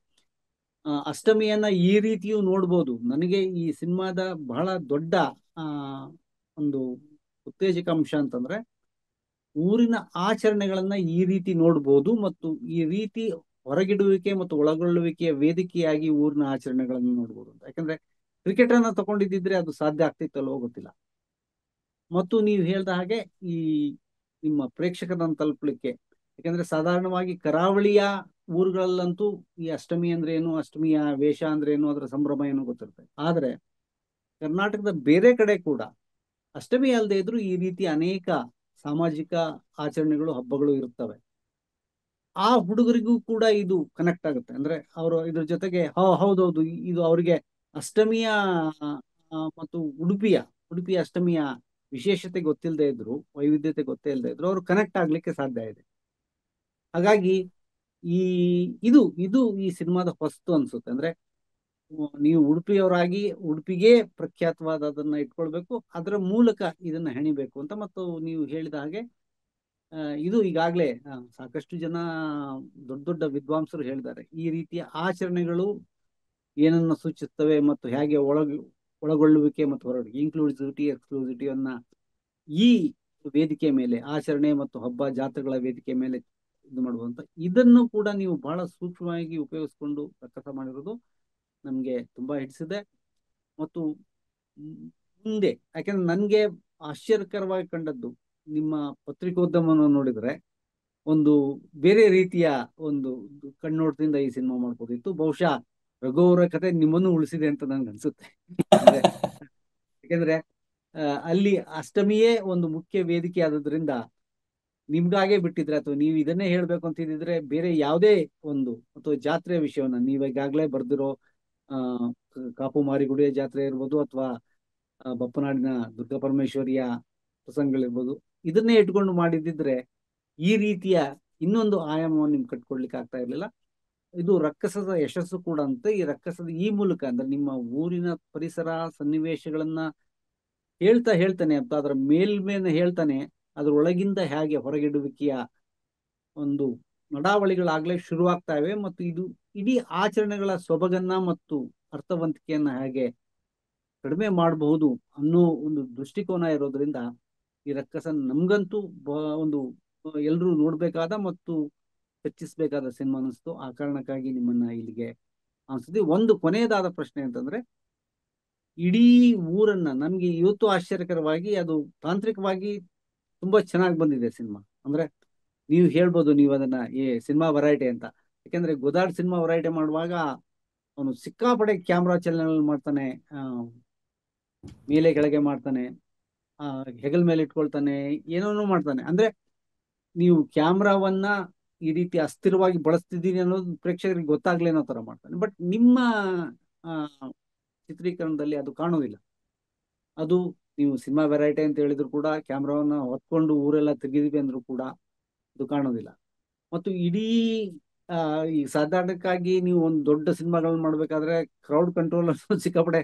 ಅಷ್ಟಮಿಯನ್ನ ಈ ರೀತಿಯೂ ನೋಡ್ಬೋದು. ನನಗೆ ಈ ಸಿನಿಮಾದ ಬಹಳ ದೊಡ್ಡ ಒಂದು ಉತ್ತೇಜಕ ಅಂಶ ಅಂತಂದ್ರೆ ಊರಿನ ಆಚರಣೆಗಳನ್ನ ಈ ರೀತಿ ನೋಡ್ಬೋದು ಮತ್ತು ಈ ರೀತಿ ಹೊರಗಿಡುವಿಕೆ ಮತ್ತು ಒಳಗೊಳ್ಳುವಿಕೆಯ ವೇದಿಕೆಯಾಗಿ ಊರಿನ ಆಚರಣೆಗಳನ್ನು ನೋಡ್ಬೋದು ಅಂತ. ಯಾಕಂದ್ರೆ ಕ್ರಿಕೆಟ್ ಅನ್ನ ತಗೊಂಡಿದ್ದಿದ್ರೆ ಅದು ಸಾಧ್ಯ ಆಗ್ತಿತ್ತಲ್ಲೋ ಗೊತ್ತಿಲ್ಲ. ಮತ್ತು ನೀವು ಹೇಳ್ದ ಹಾಗೆ ಈ ನಿಮ್ಮ ಪ್ರೇಕ್ಷಕರನ್ನು ತಲುಪಲಿಕ್ಕೆ, ಯಾಕಂದ್ರೆ ಸಾಧಾರಣವಾಗಿ ಕರಾವಳಿಯ ಊರುಗಳಲ್ಲಂತೂ ಈ ಅಷ್ಟಮಿ ಅಂದ್ರೆ ಏನು, ಅಷ್ಟಮಿಯ ವೇಷ ಅಂದ್ರೆ ಏನು, ಅದರ ಸಂಭ್ರಮ ಏನು ಗೊತ್ತಿರುತ್ತೆ. ಆದ್ರೆ ಕರ್ನಾಟಕದ ಬೇರೆ ಕಡೆ ಕೂಡ ಅಷ್ಟಮಿ ಅಲ್ಲದೆ ಇದ್ರೂ ಈ ರೀತಿ ಅನೇಕ ಸಾಮಾಜಿಕ ಆಚರಣೆಗಳು ಹಬ್ಬಗಳು ಇರುತ್ತವೆ. ಆ ಹುಡುಗರಿಗೂ ಕೂಡ ಇದು ಕನೆಕ್ಟ್ ಆಗುತ್ತೆ. ಅಂದ್ರೆ ಅವರು ಇದ್ರ ಜೊತೆಗೆ ಹೌದೌದು ಇದು ಅವರಿಗೆ ಅಷ್ಟಮಿಯ ಮತ್ತು ಉಡುಪಿಯ ಅಷ್ಟಮಿಯ ವಿಶೇಷತೆ ಗೊತ್ತಿಲ್ಲದೆ ಇದ್ರು, ವೈವಿಧ್ಯತೆ ಗೊತ್ತೇ ಇಲ್ಲದೆ ಇದ್ರು ಅವರು ಕನೆಕ್ಟ್ ಆಗ್ಲಿಕ್ಕೆ ಸಾಧ್ಯ ಇದೆ. ಹಾಗಾಗಿ ಈ ಇದು ಇದು ಈ ಸಿನಿಮಾದ ಹೊಸ್ತು ಅನ್ಸುತ್ತೆ. ಅಂದ್ರೆ ನೀವು ಉಡುಪಿಯವರಾಗಿ ಉಡುಪಿಗೆ ಪ್ರಖ್ಯಾತವಾದ ಅದನ್ನ ಇಟ್ಕೊಳ್ಬೇಕು, ಅದರ ಮೂಲಕ ಇದನ್ನ ಹೆಣಿಬೇಕು ಅಂತ. ಮತ್ತು ನೀವು ಹೇಳಿದ ಹಾಗೆ ಇದು ಈಗಾಗಲೇ ಸಾಕಷ್ಟು ಜನ ದೊಡ್ಡ ದೊಡ್ಡ ವಿದ್ವಾಂಸರು ಹೇಳಿದ್ದಾರೆ, ಈ ರೀತಿಯ ಆಚರಣೆಗಳು ಏನನ್ನ ಸೂಚಿಸ್ತವೆ ಮತ್ತು ಹೇಗೆ ಒಳಗೊಳ್ಳುವಿಕೆ ಮತ್ತು ಹೊರಡುವಿಕೆ, ಇನ್ಕ್ಲೂಸಿವಿಟಿ ಎಕ್ಸ್ಕ್ಲೂಸಿವಿಟಿಯನ್ನ ಈ ವೇದಿಕೆ ಮೇಲೆ, ಆಚರಣೆ ಮತ್ತು ಹಬ್ಬ ಜಾತ್ರೆಗಳ ವೇದಿಕೆ ಮೇಲೆ ಇದು ಮಾಡುವಂತ, ಇದನ್ನು ಕೂಡ ನೀವು ಬಹಳ ಸೂಕ್ಷ್ಮವಾಗಿ ಉಪಯೋಗಿಸ್ಕೊಂಡು ಪ್ರಕಟ ಮಾಡಿರೋದು ನಮ್ಗೆ ತುಂಬಾ ಹಿಡಿಸಿದೆ. ಮತ್ತು ಮುಂದೆ ಯಾಕೆಂದ್ರೆ ನನ್ಗೆ ಆಶ್ಚರ್ಯಕರವಾಗಿ ಕಂಡದ್ದು ನಿಮ್ಮ ಪತ್ರಿಕೋದ್ಯಮವನ್ನು ನೋಡಿದ್ರೆ ಒಂದು ಬೇರೆ ರೀತಿಯ ಒಂದು ಕಣ್ಣೋಟದಿಂದ ಈ ಸಿನಿಮಾ ಮಾಡ್ಬೋದಿತ್ತು. ಬಹುಶಃ ರಘು ಅವರ ಕತೆ ನಿಮ್ಮನ್ನು ಉಳಿಸಿದೆ ಅಂತ ನನ್ಗೆ ಅನ್ಸುತ್ತೆ. ಅಂದ್ರೆ ಯಾಕೆಂದ್ರೆ ಅಲ್ಲಿ ಅಷ್ಟಮಿಯೇ ಒಂದು ಮುಖ್ಯ ವೇದಿಕೆ ಆದದ್ರಿಂದ ನಿಮ್ಗಾಗೆ ಬಿಟ್ಟಿದ್ರೆ, ಅಥವಾ ನೀವು ಇದನ್ನೇ ಹೇಳ್ಬೇಕು ಅಂತಿದ್ರೆ ಬೇರೆ ಯಾವುದೇ ಒಂದು ಅಥವಾ ಜಾತ್ರೆಯ ವಿಷಯವನ್ನ ನೀವು ಈಗಾಗಲೇ ಬರ್ದಿರೋ ಆ ಕಾಪು ಮಾರಿಗುಡಿಯ ಜಾತ್ರೆ ಇರ್ಬೋದು, ಅಥವಾ ಬಪ್ಪನಾಡಿನ ದುರ್ಗಾ ಪರಮೇಶ್ವರಿಯ ಪ್ರಸಂಗಗಳಿರ್ಬೋದು, ಇದನ್ನೇ ಇಟ್ಕೊಂಡು ಮಾಡಿದಿದ್ರೆ ಈ ರೀತಿಯ ಇನ್ನೊಂದು ಆಯಾಮವನ್ನು ನಿಮ್ಗೆ ಕಟ್ಕೊಡ್ಲಿಕ್ಕೆ ಆಗ್ತಾ ಇರ್ಲಿಲ್ಲ. ಇದು ರಕ್ಕಸದ ಯಶಸ್ಸು ಕೂಡ ಅಂತ. ಈ ರಕ್ಕಸದ ಈ ಮೂಲಕ ಅಂದ್ರೆ ನಿಮ್ಮ ಊರಿನ ಪರಿಸರ ಸನ್ನಿವೇಶಗಳನ್ನ ಹೇಳ್ತಾನೆ ಅಂತ ಅದರ ಮೇಲ್ಮೇಲೆ ಹೇಳ್ತಾನೆ ಅದರೊಳಗಿಂದ ಹೇಗೆ ಹೊರಗಿಡುವಿಕೆಯ ಒಂದು ನಡಾವಳಿಗಳಾಗ್ಲೇ ಶುರುವಾಗ್ತಾ ಇವೆ, ಮತ್ತು ಇದು ಇಡೀ ಆಚರಣೆಗಳ ಸೊಬಗನ್ನ ಮತ್ತು ಅರ್ಥವಂತಿಕೆಯನ್ನ ಹೇಗೆ ಕಡಿಮೆ ಮಾಡಬಹುದು ಅನ್ನೋ ಒಂದು ದೃಷ್ಟಿಕೋನ ಇರೋದ್ರಿಂದ ಈ ರಕ್ಕಸ ನಮ್ಗಂತೂ ಒಂದು ಎಲ್ಲರೂ ನೋಡ್ಬೇಕಾದ ಮತ್ತು ಚರ್ಚಿಸಬೇಕಾದ ಸಿನಿಮಾ ಅನಿಸ್ತು. ಆ ಕಾರಣಕ್ಕಾಗಿ ನಿಮ್ಮನ್ನ ಇಲ್ಲಿಗೆ ಅನ್ಸುತ್ತೆ. ಒಂದು ಕೊನೆಯದಾದ ಪ್ರಶ್ನೆ ಅಂತಂದ್ರೆ, ಇಡೀ ಊರನ್ನ ನಮ್ಗೆ ಇವತ್ತು ಆಶ್ಚರ್ಯಕರವಾಗಿ ಅದು ತಾಂತ್ರಿಕವಾಗಿ ತುಂಬಾ ಚೆನ್ನಾಗಿ ಬಂದಿದೆ ಸಿನಿಮಾ. ಅಂದ್ರೆ ನೀವು ಹೇಳ್ಬೋದು ನೀವು ಅದನ್ನ ಸಿನಿಮಾ ವೆರೈಟಿ ಅಂತ. ಯಾಕೆಂದ್ರೆ ಗೊದಾಡ್ ಸಿನಿಮಾ ವೆರೈಟಿ ಮಾಡುವಾಗ ಅವನು ಸಿಕ್ಕಾಪಡೆ ಕ್ಯಾಮ್ರಾ ಚಲನೆ ಮಾಡ್ತಾನೆ, ಮೇಲೆ ಕೆಳಗೆ ಮಾಡ್ತಾನೆ, ಹೆಗಲ್ ಮೇಲೆ ಇಟ್ಕೊಳ್ತಾನೆ, ಏನೇನೋ ಮಾಡ್ತಾನೆ. ಅಂದ್ರೆ ನೀವು ಕ್ಯಾಮ್ರಾವನ್ನ ಈ ರೀತಿ ಅಸ್ಥಿರವಾಗಿ ಬಳಸ್ತಿದ್ದೀನಿ ಅನ್ನೋದು ಪ್ರೇಕ್ಷಕರಿಗೆ ಗೊತ್ತಾಗ್ಲಿ ಅನ್ನೋ ತರ ಮಾಡ್ತಾನೆ. ಬಟ್ ನಿಮ್ಮ ಚಿತ್ರೀಕರಣದಲ್ಲಿ ಅದು ಕಾಣೋದಿಲ್ಲ. ಅದು ನೀವು ಸಿನಿಮಾ ವೆರೈಟಿ ಅಂತ ಹೇಳಿದ್ರು ಕೂಡ, ಕ್ಯಾಮ್ರಾವನ್ನ ಹೊತ್ಕೊಂಡು ಊರೆಲ್ಲ ತೆಗೆದಿವಿ ಅಂದ್ರೂ ಕೂಡ ಅದು ಕಾಣೋದಿಲ್ಲ. ಮತ್ತು ಇಡೀ ಈ ಸಾಧಾರಣಕ್ಕಾಗಿ ನೀವು ಒಂದು ದೊಡ್ಡ ಸಿನಿಮಾಗಳನ್ನ ಮಾಡ್ಬೇಕಾದ್ರೆ ಕ್ರೌಡ್ ಕಂಟ್ರೋಲ್ ಅನ್ನೋ ಸಿಕ್ಕಾಪಡೆ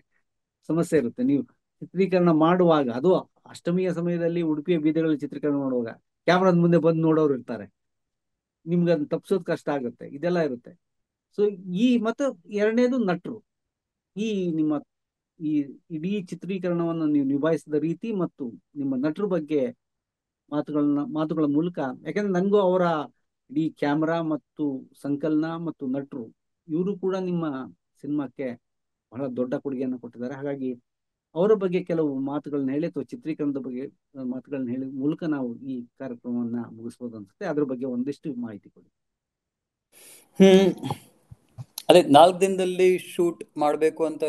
ಸಮಸ್ಯೆ ಇರುತ್ತೆ. ನೀವು ಚಿತ್ರೀಕರಣ ಮಾಡುವಾಗ, ಅದು ಅಷ್ಟಮಿಯ ಸಮಯದಲ್ಲಿ ಉಡುಪಿಯ ಬೀದಿಗಳಲ್ಲಿ ಚಿತ್ರೀಕರಣ ಮಾಡುವಾಗ ಕ್ಯಾಮ್ರಾದ ಮುಂದೆ ಬಂದು ನೋಡೋರು ಇರ್ತಾರೆ, ನಿಮ್ಗೆ ಅದನ್ನ ತಪ್ಪಿಸೋದು ಕಷ್ಟ ಆಗುತ್ತೆ, ಇದೆಲ್ಲ ಇರುತ್ತೆ. ಸೊ ಮತ್ತು ಎರಡನೇದು ನಟರು. ಈ ನಿಮ್ಮ ಈ ಇಡೀ ಚಿತ್ರೀಕರಣವನ್ನು ನೀವು ನಿಭಾಯಿಸಿದ ರೀತಿ ಮತ್ತು ನಿಮ್ಮ ನಟರ ಬಗ್ಗೆ ಮಾತುಗಳ ಮೂಲಕ, ಯಾಕಂದ್ರೆ ನನಗೂ ಅವರ ಇಡೀ ಕ್ಯಾಮ್ರಾ ಮತ್ತು ಸಂಕಲನ ಮತ್ತು ನಟರು ಇವರು ಕೂಡ ನಿಮ್ಮ ಸಿನಿಮಾಕ್ಕೆ ಬಹಳ ದೊಡ್ಡ ಕೊಡುಗೆಯನ್ನು ಕೊಟ್ಟಿದ್ದಾರೆ. ಹಾಗಾಗಿ ಅವರ ಬಗ್ಗೆ ಕೆಲವು ಮಾತುಗಳನ್ನ ಹೇಳಿ ಅಥವಾ ಚಿತ್ರೀಕರಣದ ಬಗ್ಗೆ ಮಾತುಗಳನ್ನ ಹೇಳಿ ಮೂಲಕ ನಾವು ಈ ಕಾರ್ಯಕ್ರಮವನ್ನ ಮುಗಿಸ್ಬೋದು ಅನ್ಸುತ್ತೆ. ಅದ್ರ ಬಗ್ಗೆ ಒಂದಿಷ್ಟು ಮಾಹಿತಿ ಕೊಡಿ. ಅದೇ 4 ದಿನದಲ್ಲಿ ಶೂಟ್ ಮಾಡಬೇಕು ಅಂತ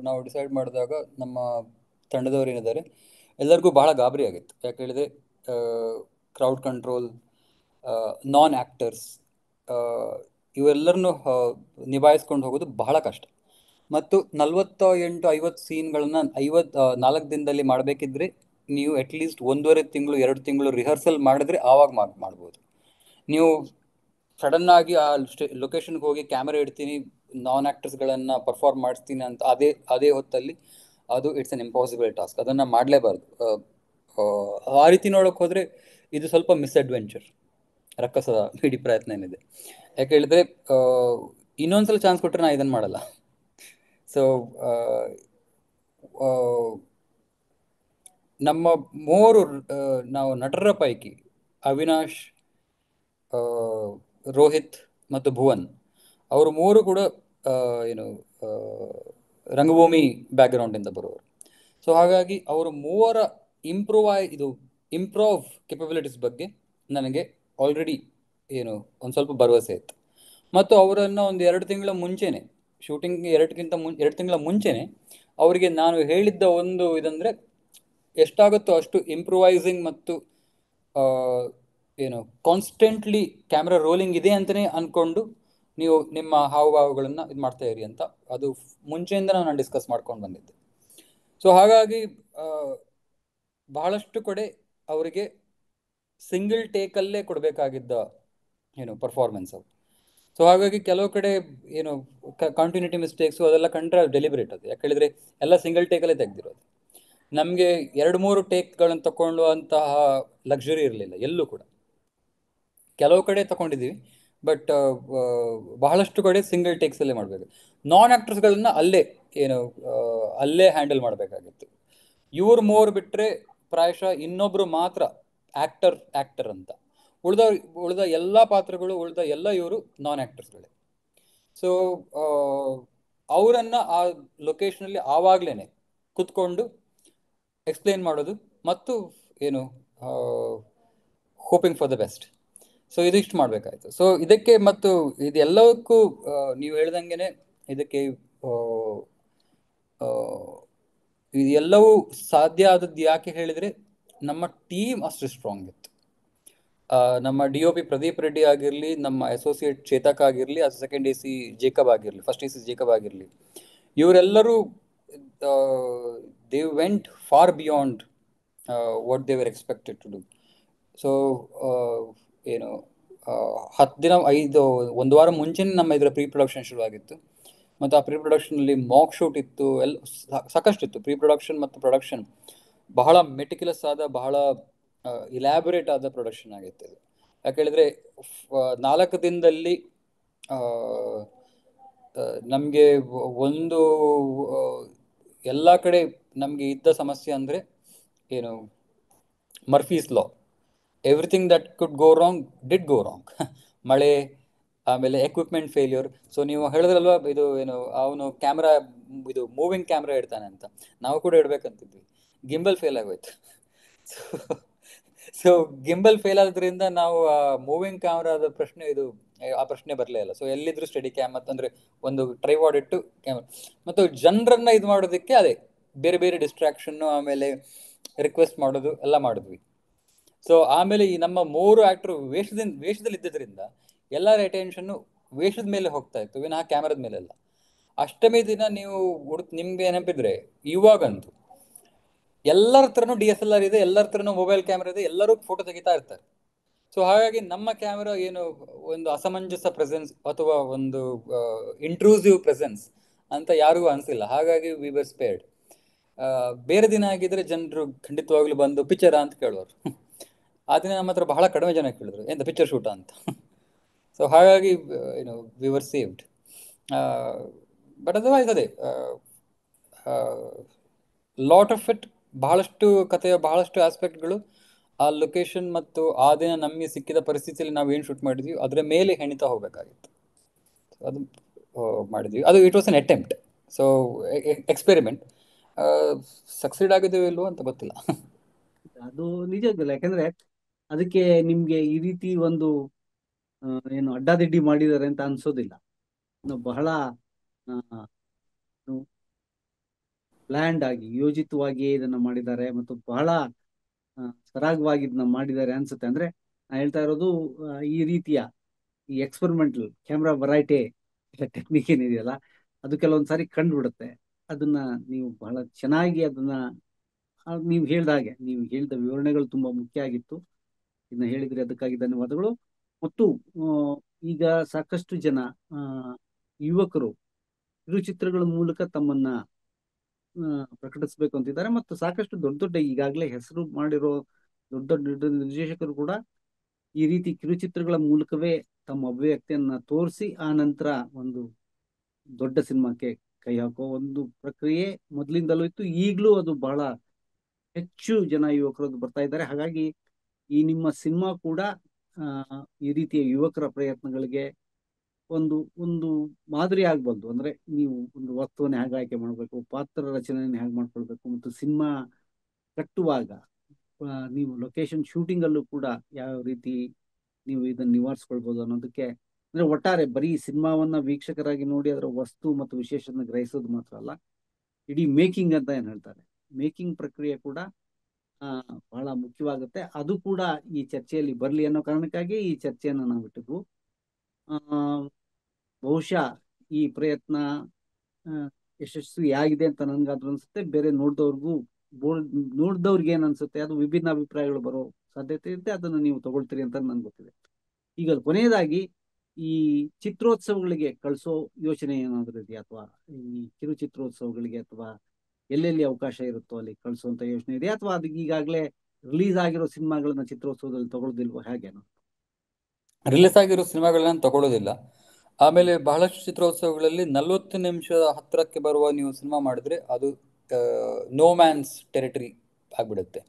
ನಾವು ಡಿಸೈಡ್ ಮಾಡಿದಾಗ ನಮ್ಮ ತಂಡದವರು ಏನಿದ್ದಾರೆ ಎಲ್ಲರಿಗೂ ಬಹಳ ಗಾಬರಿ ಆಗಿತ್ತು. ಯಾಕೆ ಹೇಳಿದ್ರೆ ಕ್ರೌಡ್ ಕಂಟ್ರೋಲ್, ನಾನ್ ಆ್ಯಕ್ಟರ್ಸ್, ಇವೆಲ್ಲರನ್ನು ನಿಭಾಯಿಸ್ಕೊಂಡು ಹೋಗೋದು ಬಹಳ ಕಷ್ಟ. ಮತ್ತು 48-50 ಸೀನ್ಗಳನ್ನ 4 ದಿನದಲ್ಲಿ ಮಾಡಬೇಕಿದ್ರೆ ನೀವು ಅಟ್ಲೀಸ್ಟ್ 1.5 ತಿಂಗಳು 2 ತಿಂಗಳು ರಿಹರ್ಸಲ್ ಮಾಡಿದ್ರೆ ಆವಾಗ ಮಾಡ್ಬೋದು. ನೀವು ಸಡನ್ ಆಗಿ ಆ ಲೊಕೇಶನ್ಗೆ ಹೋಗಿ ಕ್ಯಾಮೆರಾ ಇಡ್ತೀನಿ, ನಾನ್ ಆ್ಯಕ್ಟರ್ಸ್ಗಳನ್ನು ಪರ್ಫಾರ್ಮ್ ಮಾಡಿಸ್ತೀನಿ ಅಂತ ಅದೇ ಹೊತ್ತಲ್ಲಿ ಅದು ಇಟ್ಸ್ ಅನ್ ಇಂಪಾಸಿಬಲ್ ಟಾಸ್ಕ್. ಅದನ್ನು ಮಾಡಲೇಬಾರ್ದು. ಆ ರೀತಿ ನೋಡೋಕೆ ಹೋದರೆ ಇದು ಸ್ವಲ್ಪ ಮಿಸ್ಅಡ್ವೆಂಚರ್. ರಕ್ಕಸದ ಇಡೀ ಪ್ರಯತ್ನ ಏನಿದೆ, ಯಾಕೆ ಹೇಳಿದ್ರೆ ಇನ್ನೊಂದ್ಸಲ ಚಾನ್ಸ್ ಕೊಟ್ಟರೆ ನಾನು ಇದನ್ನು ಮಾಡಲ್ಲ. ಸೊ ನಮ್ಮ ನಾವು ನಟರ ಪೈಕಿ ಅವಿನಾಶ್, ರೋಹಿತ್ ಮತ್ತು ಭುವನ್ ಅವರು 3 ಕೂಡ ರಂಗಭೂಮಿ ಬ್ಯಾಕ್ಗ್ರೌಂಡಿಂದ ಬರುವವರು. ಸೊ ಹಾಗಾಗಿ ಅವರು 3ರ ಇಂಪ್ರೂವ್ ಕೆಪಬಿಲಿಟೀಸ್ ಬಗ್ಗೆ ನನಗೆ ಆಲ್ರೆಡಿ ಒಂದು ಸ್ವಲ್ಪ ಭರವಸೆ ಇತ್ತು. ಮತ್ತು ಅವರನ್ನು ಒಂದು 2 ತಿಂಗಳ ಮುಂಚೆನೆ, ಶೂಟಿಂಗ್ 2 ತಿಂಗಳ ಮುಂಚೆನೆ ಅವರಿಗೆ ನಾನು ಹೇಳಿದ್ದ ಒಂದು ಇದಂದರೆ, ಎಷ್ಟಾಗುತ್ತೋ ಅಷ್ಟು ಇಂಪ್ರೂವೈಸಿಂಗ್ ಮತ್ತು ಕಾನ್ಸ್ಟೆಂಟ್ಲಿ ಕ್ಯಾಮ್ರಾ ರೋಲಿಂಗ್ ಇದೆ ಅಂತಲೇ ಅಂದ್ಕೊಂಡು ನೀವು ನಿಮ್ಮ ಹಾವಭಾವಗಳನ್ನು ಇದು ಮಾಡ್ತಾ ಇರಿ ಅಂತ ಅದು ಮುಂಚೆಯಿಂದ ನಾನು ಡಿಸ್ಕಸ್ ಮಾಡ್ಕೊಂಡು ಬಂದಿದ್ದೆ. ಸೊ ಹಾಗಾಗಿ ಬಹಳಷ್ಟು ಕಡೆ ಅವರಿಗೆ ಸಿಂಗಲ್ ಟೇಕಲ್ಲೇ ಕೊಡಬೇಕಾಗಿದ್ದ ಪರ್ಫಾರ್ಮೆನ್ಸ್ ಅವರು. ಸೊ ಹಾಗಾಗಿ ಕೆಲವು ಕಡೆ ಕಂಟಿನ್ಯೂಟಿ ಮಿಸ್ಟೇಕ್ಸು ಅದೆಲ್ಲ ಕಂಡ್ರೆ ಡೆಲಿಬ್ರೇಟ್ ಅದು. ಯಾಕೆ ಹೇಳಿದ್ರೆ ಎಲ್ಲ ಸಿಂಗಲ್ ಟೇಕಲ್ಲೇ ತೆಗೆದಿರೋದು. ನಮಗೆ 2-3 ಟೇಕ್ಗಳನ್ನು ತಗೊಳ್ಳುವಂತಹ ಲಕ್ಸುರಿ ಇರಲಿಲ್ಲ ಎಲ್ಲೂ ಕೂಡ. ಕೆಲವು ಕಡೆ ತಗೊಂಡಿದ್ದೀವಿ, ಬಟ್ ಬಹಳಷ್ಟು ಕಡೆ ಸಿಂಗಲ್ ಟೇಕ್ಸಲ್ಲೇ ಮಾಡಬೇಕು. ನಾನ್ ಆ್ಯಕ್ಟರ್ಸ್ಗಳನ್ನ ಅಲ್ಲೇ ಹ್ಯಾಂಡಲ್ ಮಾಡಬೇಕಾಗಿತ್ತು. ಇವ್ರು 3 ಬಿಟ್ಟರೆ ಪ್ರಾಯಶಃ ಇನ್ನೊಬ್ಬರು ಮಾತ್ರ ಆ್ಯಕ್ಟರ್ ಅಂತ. ಉಳಿದ ಎಲ್ಲ ಪಾತ್ರಗಳು, ಉಳಿದ ಎಲ್ಲ ಇವರು ನಾನ್ ಆ್ಯಕ್ಟರ್ಸ್ಗಳೇ. ಸೊ ಅವರನ್ನು ಆ ಲೊಕೇಶನಲ್ಲಿ ಆವಾಗಲೇ ಕುತ್ಕೊಂಡು ಎಕ್ಸ್ಪ್ಲೇನ್ ಮಾಡೋದು ಮತ್ತು hoping for the best. So ಇದಿಷ್ಟು ಮಾಡಬೇಕಾಯ್ತು. ಸೊ ಇದಕ್ಕೆ ಮತ್ತು ಇದೆಲ್ಲಕ್ಕೂ ನೀವು ಹೇಳ್ದಂಗೆ ಇದಕ್ಕೆ ಇದೆಲ್ಲವೂ ಸಾಧ್ಯ ಆದದ್ದು ಯಾಕೆ ಹೇಳಿದ್ರೆ ನಮ್ಮ ಟೀಮ್ ಅಷ್ಟು ಸ್ಟ್ರಾಂಗ್ ಇತ್ತು. ನಮ್ಮ D O P Pradeep Reddy ಆಗಿರಲಿ, ನಮ್ಮ ಅಸೋಸಿಯೇಟ್ ಚೇತಕ್ ಆಗಿರಲಿ, ಅದು ಸೆಕೆಂಡ್ ಎ ಸಿ ಜೇಕಬ್ ಆಗಿರಲಿ, ಫಸ್ಟ್ ಎ ಸಿ ಜೇಕಬ್ ಆಗಿರಲಿ, ಇವರೆಲ್ಲರೂ they went far beyond what they were expected to do. So ಏನು 10 ದಿನ ಒಂದು ವಾರ ಮುಂಚೆನೇ ನಮ್ಮ ಇದರ ಪ್ರೀ ಪ್ರೊಡಕ್ಷನ್ ಶುರುವಾಗಿತ್ತು. ಮತ್ತು ಆ ಪ್ರೀ ಪ್ರೊಡಕ್ಷನಲ್ಲಿ ಮಾಕ್ ಶೂಟ್ ಇತ್ತು, ಎಲ್ಲ ಸಾಕಷ್ಟಿತ್ತು. ಪ್ರೀ ಪ್ರೊಡಕ್ಷನ್ ಮತ್ತು ಪ್ರೊಡಕ್ಷನ್ ಬಹಳ ಮೆಟಿಕ್ಯುಲಸ್ ಆದ, ಬಹಳ ಇಲ್ಯಾಬೊರೇಟ್ ಆದ ಪ್ರೊಡಕ್ಷನ್ ಆಗಿತ್ತು ಇದು. ಯಾಕೆ ಹೇಳಿದ್ರೆ 4 ದಿನದಲ್ಲಿ ನಮಗೆ ಒಂದು ಎಲ್ಲ ಕಡೆ ನಮಗೆ ಇದ್ದ ಸಮಸ್ಯೆ ಅಂದರೆ ಏನು, Murphy's law. Everything that could go wrong did go wrong. ಮಳೆ, ಆಮೇಲೆ ಎಕ್ವಿಪ್ಮೆಂಟ್ ಫೇಲ್ಯೂರ್. ಸೊ ನೀವು ಹೇಳಿದ್ರಲ್ವಾ, ಇದು ಏನು ಅವನು ಕ್ಯಾಮ್ರಾ, ಇದು ಮೂವಿಂಗ್ ಕ್ಯಾಮ್ರಾ ಇಡ್ತಾನೆ ಅಂತ, ನಾವು ಕೂಡ ಇಡ್ಬೇಕಂತಿದ್ವಿ. ಗಿಂಬಲ್ ಫೇಲ್ ಆಗೋಯ್ತು. ಸೊ ಗಿಂಬಲ್ ಫೇಲ್ ಆದ್ರಿಂದ ನಾವು ಮೂವಿಂಗ್ ಕ್ಯಾಮ್ರಾದ ಪ್ರಶ್ನೆ, ಆ ಪ್ರಶ್ನೆ ಬರಲೇ ಇಲ್ಲ. ಸೊ ಎಲ್ಲಿದ್ರು ಸ್ಟಡಿ ಕ್ಯಾಮ್ ಅಂತಂದ್ರೆ ಒಂದು ಟ್ರೈವಾಡ್ ಇಟ್ಟು ಕ್ಯಾಮ್ರಾ, ಮತ್ತು ಜನರನ್ನ ಇದು ಮಾಡೋದಕ್ಕೆ ಅದೇ ಬೇರೆ ಬೇರೆ ಡಿಸ್ಟ್ರಾಕ್ಷನ್ನು, ಆಮೇಲೆ ರಿಕ್ವೆಸ್ಟ್ ಮಾಡೋದು ಎಲ್ಲ ಮಾಡಿದ್ವಿ. ಸೊ ಆಮೇಲೆ ಈ ನಮ್ಮ 3 ಆಕ್ಟರ್ ವೇಷದಲ್ಲಿ ಇದ್ದಿದ್ದರಿಂದ ಎಲ್ಲರ ಅಟೆನ್ಷನ್ನು ವೇಷದ ಮೇಲೆ ಹೋಗ್ತಾ ಇತ್ತು, ವಿನಃ ಕ್ಯಾಮ್ರಾದ ಮೇಲೆಲ್ಲ. ಅಷ್ಟಮಿ ದಿನ ನೀವು ನಿಮ್ಗೆ ನೆನಪಿದ್ರೆ, ಇವಾಗಂತೂ ಎಲ್ಲರ ಹತ್ರನೂ DSLR ಇದೆ, ಎಲ್ಲರ ಹತ್ರನೂ ಮೊಬೈಲ್ ಕ್ಯಾಮ್ರಾ ಇದೆ, ಎಲ್ಲರೂ ಫೋಟೋ ತೆಗಿತಾ ಇರ್ತಾರೆ. ಸೊ ಹಾಗಾಗಿ ನಮ್ಮ ಕ್ಯಾಮ್ರಾ ಏನು ಒಂದು ಅಸಮಂಜಸ ಪ್ರೆಸೆನ್ಸ್ ಅಥವಾ ಒಂದು ಇಂಟ್ರೂಸಿವ್ ಪ್ರೆಸೆನ್ಸ್ ಅಂತ ಯಾರಿಗೂ ಅನಿಸಿಲ್ಲ. ಹಾಗಾಗಿ ವಿ ವರ್ ಸ್ಪೇರ್ಡ್. ಬೇರೆ ದಿನ ಆಗಿದ್ರೆ ಜನರು ಖಂಡಿತವಾಗ್ಲೂ ಬಂದು ಪಿಕ್ಚರಾ ಅಂತ ಕೇಳೋರು. ಆ ದಿನ ನಮ್ಮ ಹತ್ರ ಬಹಳ ಕಡಿಮೆ ಜನ ಕೇಳಿದ್ರು, ಎಂತ ಪಿಕ್ಚರ್ ಶೂಟಾ ಅಂತ. ಸೊ ಹಾಗಾಗಿ we were saved. But otherwise ಅದೇ ಲಾಟ್ ಆಫ್ ಇಟ್, ಬಹಳಷ್ಟು ಕಥೆಯ ಬಹಳಷ್ಟು ಆಸ್ಪೆಕ್ಟ್ಗಳು ಆ ಲೊಕೇಶನ್ ಮತ್ತು ಆ ದಿನ ನಮಗೆ ಸಿಕ್ಕಿದ ಪರಿಸ್ಥಿತಿಯಲ್ಲಿ ನಾವು ಏನು ಶೂಟ್ ಮಾಡಿದ್ವಿ ಅದರ ಮೇಲೆ ಹೆಣಿತಾ ಹೋಗಬೇಕಾಗಿತ್ತು. ಅದು ಮಾಡಿದ್ವಿ. ಅದು it was an attempt. So experiment. Succeed ಆಗಿದೆಯೋ ಇಲ್ವೋ ಅಂತ ಗೊತ್ತಿಲ್ಲ. ಅದು ನಿಜ ಗೊತ್ತಿಲ್ಲ, ಯಾಕಂದ್ರೆ ಅದಕ್ಕೆ ನಿಮ್ಗೆ ಈ ರೀತಿ ಒಂದು ಏನು ಅಡ್ಡಾದಿಡ್ಡಿ ಮಾಡಿದ್ದಾರೆ ಅಂತ ಅನ್ಸೋದಿಲ್ಲ. ಬಹಳ ಪ್ಲ್ಯಾಂಡ್ ಆಗಿ, ಯೋಜಿತವಾಗಿ ಇದನ್ನ ಮಾಡಿದ್ದಾರೆ ಮತ್ತು ಬಹಳ ಸರಾಗವಾಗಿ ಇದನ್ನ ಮಾಡಿದ್ದಾರೆ ಅನ್ಸುತ್ತೆ. ಅಂದ್ರೆ ನಾ ಹೇಳ್ತಾ ಇರೋದು ಈ ರೀತಿಯ ಈ ಎಕ್ಸ್ಪೆರಿಮೆಂಟಲ್ ಕ್ಯಾಮ್ರಾ ವೆರೈಟಿ ಟೆಕ್ನಿಕ್ ಏನಿದೆಯಲ್ಲ, ಅದು ಕೆಲವೊಂದ್ಸಾರಿ ಕಂಡುಬಿಡುತ್ತೆ. ಅದನ್ನ ನೀವು ಬಹಳ ಚೆನ್ನಾಗಿ ಅದನ್ನ ನೀವು ಹೇಳ್ದ ಹಾಗೆ, ನೀವು ಹೇಳಿದ ವಿವರಣೆಗಳು ತುಂಬಾ ಮುಖ್ಯ ಆಗಿತ್ತು. ಇದನ್ನ ಹೇಳಿದ್ರೆ ಅದಕ್ಕಾಗಿ ಧನ್ಯವಾದಗಳು. ಮತ್ತು ಈಗ ಸಾಕಷ್ಟು ಜನ ಯುವಕರು ಕಿರುಚಿತ್ರಗಳ ಮೂಲಕ ತಮ್ಮನ್ನ ಪ್ರಕಟಿಸಬೇಕು ಅಂತಿದ್ದಾರೆ. ಮತ್ತು ಸಾಕಷ್ಟು ದೊಡ್ಡ ದೊಡ್ಡ ಈಗಾಗಲೇ ಹೆಸರು ಮಾಡಿರೋ ದೊಡ್ಡ ದೊಡ್ಡ ನಿರ್ದೇಶಕರು ಕೂಡ ಈ ರೀತಿ ಕಿರುಚಿತ್ರಗಳ ಮೂಲಕವೇ ತಮ್ಮ ಅಭಿವ್ಯಕ್ತಿಯನ್ನ ತೋರಿಸಿ ಆ ನಂತರ ಒಂದು ದೊಡ್ಡ ಸಿನಿಮಾಕ್ಕೆ ಕೈ ಹಾಕೋ ಒಂದು ಪ್ರಕ್ರಿಯೆ ಮೊದಲಿಂದಲೂ ಇತ್ತು. ಈಗಲೂ ಅದು ಬಹಳ ಹೆಚ್ಚು ಜನ ಯುವಕರು ಬರ್ತಾ ಇದ್ದಾರೆ. ಹಾಗಾಗಿ ಈ ನಿಮ್ಮ ಸಿನಿಮಾ ಕೂಡ ಈ ರೀತಿಯ ಯುವಕರ ಪ್ರಯತ್ನಗಳಿಗೆ ಒಂದು ಒಂದು ಮಾದರಿ ಆಗ್ಬಲ್ದು. ಅಂದ್ರೆ ನೀವು ಒಂದು ವಸ್ತುವನ್ನ ಹೇಗೆ ಆಯ್ಕೆ ಮಾಡಬೇಕು, ಪಾತ್ರ ರಚನೆಯನ್ನು ಹೇಗೆ ಮಾಡ್ಕೊಳ್ಬೇಕು, ಮತ್ತು ಸಿನಿಮಾ ಕಟ್ಟುವಾಗ ನೀವು ಲೊಕೇಶನ್ ಶೂಟಿಂಗ್ ಅಲ್ಲೂ ಕೂಡ ಯಾವ ರೀತಿ ನೀವು ಇದನ್ನ ನಿವಾರಿಸ್ಕೊಳ್ಬೋದು ಅನ್ನೋದಕ್ಕೆ, ಅಂದ್ರೆ ಒಟ್ಟಾರೆ ಬರೀ ಸಿನಿಮಾವನ್ನ ವೀಕ್ಷಕರಾಗಿ ನೋಡಿ ಅದರ ವಸ್ತು ಮತ್ತು ವಿಶೇಷನ ಗ್ರಹಿಸೋದು ಮಾತ್ರ ಅಲ್ಲ, ಇಡೀ ಮೇಕಿಂಗ್ ಅಂತ ಏನ್ ಹೇಳ್ತಾರೆ, ಮೇಕಿಂಗ್ ಪ್ರಕ್ರಿಯೆ ಕೂಡ ಬಹಳ ಮುಖ್ಯವಾಗುತ್ತೆ. ಅದು ಕೂಡ ಈ ಚರ್ಚೆಯಲ್ಲಿ ಬರಲಿ ಅನ್ನೋ ಕಾರಣಕ್ಕಾಗಿ ಈ ಚರ್ಚೆಯನ್ನು ನಾವು ಇಟ್ಟಿದ್ವು. ಬಹುಶಃ ಈ ಪ್ರಯತ್ನ ಯಶಸ್ವಿ ಆಗಿದೆ ಅಂತ ನನ್ಗಾದ್ರೂ ಅನ್ಸುತ್ತೆ. ಬೇರೆ ನೋಡ್ದವ್ರಿಗೆ ಏನ್ ಅನ್ಸುತ್ತೆ, ಅದು ವಿಭಿನ್ನ ಅಭಿಪ್ರಾಯಗಳು ಬರೋ ಸಾಧ್ಯತೆ ಇರುತ್ತೆ. ಅದನ್ನು ನೀವು ತಗೊಳ್ತೀರಿ ಅಂತ ನನ್ಗೆ ಗೊತ್ತಿದೆ. ಈಗ ಕೊನೆಯದಾಗಿ ಈ ಚಿತ್ರೋತ್ಸವಗಳಿಗೆ ಕಳಿಸೋ ಯೋಚನೆ ಏನಾದರೂ ಇದೆಯಾ, ಅಥವಾ ಈ ಕಿರುಚಿತ್ರೋತ್ಸವಗಳಿಗೆ ಅಥವಾ ಎಲ್ಲೆಲ್ಲಿ ಅವಕಾಶ ಇರುತ್ತೋ ಅಲ್ಲಿ ಕಳಿಸುವಂತ ಯೋಚನೆ ಇದೆಯಾ, ಅಥವಾ ಅದಕ್ಕೆ ಈಗಾಗಲೇ ರಿಲೀಸ್ ಆಗಿರೋ ಸಿನಿಮಾಗಳನ್ನ ಚಿತ್ರೋತ್ಸವದಲ್ಲಿ ತಗೊಳ್ಳೋದಿಲ್ವೋ, ಹೇಗೇನು? ರಿಲೀಸ್ ಆಗಿರೋ ಸಿನಿಮಾಗಳನ್ನ ತಗೊಳ್ಳೋದಿಲ್ಲ. ಆಮೇಲೆ ಬಹಳಷ್ಟು ಚಿತ್ರೋತ್ಸವಗಳಲ್ಲಿ 40 ನಿಮಿಷದ ಹತ್ತಿರಕ್ಕೆ ಬರುವ ನೀವು ಸಿನಿಮಾ ಮಾಡಿದ್ರೆ ಅದು ನೋ ಮ್ಯಾನ್ಸ್ ಟೆರಿಟರಿ ಆಗಿಬಿಡುತ್ತೆ.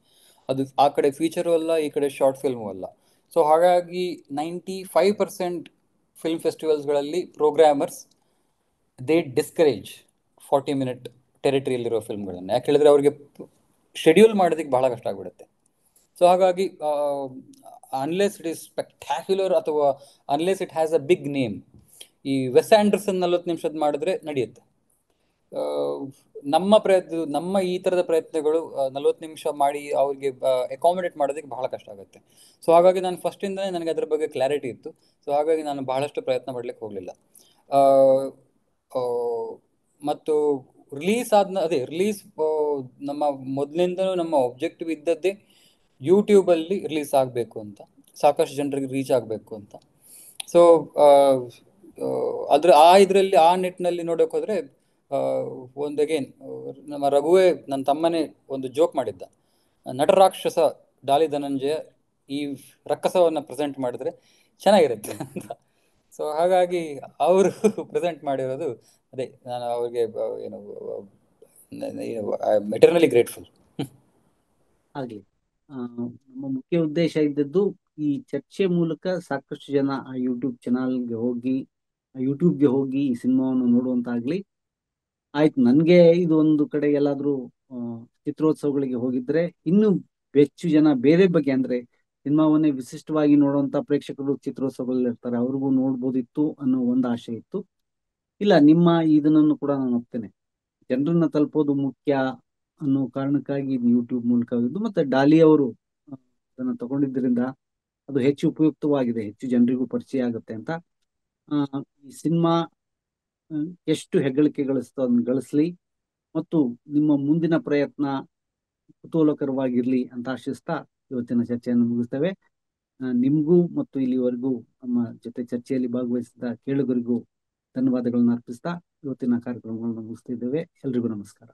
ಅದು ಆ ಕಡೆ ಫೀಚರು ಅಲ್ಲ, ಈ ಕಡೆ ಶಾರ್ಟ್ ಫಿಲ್ಮು ಅಲ್ಲ. ಸೊ ಹಾಗಾಗಿ 95% ಫಿಲ್ಮ್ ಫೆಸ್ಟಿವಲ್ಸ್ಗಳಲ್ಲಿ ಪ್ರೋಗ್ರಾಮರ್ಸ್ ದೇ ಡಿಸ್ಕರೇಜ್ 40 ಮಿನಿಟ್ ಟೆರಿಟರಿಯಲ್ಲಿರೋ ಫಿಲ್ಮ್ಗಳನ್ನು. ಯಾಕೆ ಹೇಳಿದ್ರೆ ಅವ್ರಿಗೆ ಶೆಡ್ಯೂಲ್ ಮಾಡೋದಕ್ಕೆ ಬಹಳ ಕಷ್ಟ ಆಗಿಬಿಡುತ್ತೆ. ಸೊ ಹಾಗಾಗಿ ಅನ್ಲೆಸ್ ಇಟ್ ಈಸ್ ಸ್ಪೆಕ್ಟ್ಯಾಕ್ಯುಲರ್ ಅಥವಾ unless it has a big name, ಈ ವೆಸ್ ಆಂಡರ್ಸನ್ 40 ನಿಮಿಷದ ಮಾಡಿದ್ರೆ ನಡೆಯುತ್ತೆ. ನಮ್ಮ ಈ ತರದ ಪ್ರಯತ್ನಗಳು 40 ನಿಮಿಷ ಮಾಡಿ ಅವ್ರಿಗೆ ಅಕಾಮಿಡೇಟ್ ಮಾಡೋದಕ್ಕೆ ಬಹಳ ಕಷ್ಟ ಆಗುತ್ತೆ. ಸೊ ಹಾಗಾಗಿ ನಾನು ಫಸ್ಟ್ ಇಂದನೇ ನನಗೆ ಅದ್ರ ಬಗ್ಗೆ ಕ್ಲಾರಿಟಿ ಇತ್ತು. ಸೊ ಹಾಗಾಗಿ ನಾನು ಬಹಳಷ್ಟು ಪ್ರಯತ್ನ ಪಡ್ಲಿಕ್ಕೆ ಹೋಗಲಿಲ್ಲ. ಮತ್ತು ರಿಲೀಸ್ ನಮ್ಮ ಮೊದಲಿಂದನೂ ನಮ್ಮ ಒಬ್ಜೆಕ್ಟಿವ್ ಇದ್ದದ್ದೇ ಯೂಟ್ಯೂಬಲ್ಲಿ ರಿಲೀಸ್ ಆಗಬೇಕು ಅಂತ, ಸಾಕಷ್ಟು ಜನರಿಗೆ ರೀಚ್ ಆಗಬೇಕು ಅಂತ. ಸೊ ಇದರಲ್ಲಿ ಆ ನಿಟ್ಟಿನಲ್ಲಿ ನೋಡೋಕೆ ಹೋದ್ರೆ ಒಂದು ಅಗೇನ್ ನಮ್ಮ ರಘುವೇ ನನ್ನ ತಮ್ಮನೇ ಒಂದು ಜೋಕ್ ಮಾಡಿದ್ದ, ನಟರಾಕ್ಷಸ ಡಾಲಿ ಧನಂಜಯ ಈ ರಕ್ಕಸವನ್ನ ಪ್ರೆಸೆಂಟ್ ಮಾಡಿದ್ರೆ ಚೆನ್ನಾಗಿರುತ್ತೆ ಅಂತ. ಸೊ ಹಾಗಾಗಿ ಅವರು ಪ್ರೆಸೆಂಟ್ ಮಾಡಿರೋದು ಅದೇ. ನಾನು ಅವ್ರಿಗೆ ಏನು ಎಟರ್ನಲಿ ಗ್ರೇಟ್ಫುಲ್. ಆಗ್ಲಿ. ನಮ್ಮ ಮುಖ್ಯ ಉದ್ದೇಶ ಇದ್ದದ್ದು ಈ ಚರ್ಚೆ ಮೂಲಕ ಸಾಕಷ್ಟು ಜನ ಆ ಯೂಟ್ಯೂಬ್ಗೆ ಹೋಗಿ ಈ ಸಿನಿಮಾವನ್ನು ನೋಡುವಂತಾಗ್ಲಿ. ಆಯ್ತು, ನನ್ಗೆ ಇದು ಒಂದು ಕಡೆ ಎಲ್ಲಾದ್ರೂ ಚಿತ್ರೋತ್ಸವಗಳಿಗೆ ಹೋಗಿದ್ರೆ ಇನ್ನೂ ಹೆಚ್ಚು ಜನ ಬೇರೆ ಬಗ್ಗೆ, ಅಂದ್ರೆ ಸಿನಿಮಾವನ್ನೇ ವಿಶಿಷ್ಟವಾಗಿ ನೋಡುವಂತ ಪ್ರೇಕ್ಷಕರು ಚಿತ್ರೋತ್ಸವಗಳಲ್ಲಿ ಇರ್ತಾರೆ, ಅವ್ರಿಗೂ ನೋಡ್ಬೋದಿತ್ತು ಅನ್ನೋ ಒಂದು ಆಶೆ ಇತ್ತು. ಇಲ್ಲ, ನಿಮ್ಮ ಇದನ್ನು ಕೂಡ ನಾನು ಒಪ್ತೇನೆ, ಜನರನ್ನ ತಲುಪೋದು ಮುಖ್ಯ ಅನ್ನೋ ಕಾರಣಕ್ಕಾಗಿ ಯೂಟ್ಯೂಬ್ ಮೂಲಕ ಇದ್ದು, ಮತ್ತೆ ಡಾಲಿ ಅವರು ಅದನ್ನ ತಗೊಂಡಿದ್ದರಿಂದ ಅದು ಹೆಚ್ಚು ಉಪಯುಕ್ತವಾಗಿದೆ, ಹೆಚ್ಚು ಜನರಿಗೂ ಪರಿಚಯ ಆಗುತ್ತೆ ಅಂತ. ಈ ಸಿನಿಮಾ ಎಷ್ಟು ಹೆಗ್ಗಳಿಕೆ ಗಳಿಸ್ತೋ ಅದನ್ನ ಗಳಿಸ್ಲಿ, ಮತ್ತು ನಿಮ್ಮ ಮುಂದಿನ ಪ್ರಯತ್ನ ಕುತೂಹಲಕರವಾಗಿರ್ಲಿ ಅಂತ ಆಶಿಸ್ತಾ ಇವತ್ತಿನ ಚರ್ಚೆಯನ್ನು ಮುಗಿಸ್ತೇವೆ. ನಿಮಗೂ ಮತ್ತು ಇಲ್ಲಿವರೆಗೂ ನಮ್ಮ ಜೊತೆ ಚರ್ಚೆಯಲ್ಲಿ ಭಾಗವಹಿಸಿದ ಕೇಳುಗರಿಗೂ ಧನ್ಯವಾದಗಳನ್ನು ಅರ್ಪಿಸ್ತಾ ಇವತ್ತಿನ ಕಾರ್ಯಕ್ರಮಗಳನ್ನು ಮುಗಿಸ್ತಿದ್ದೇವೆ. ಎಲ್ರಿಗೂ ನಮಸ್ಕಾರ.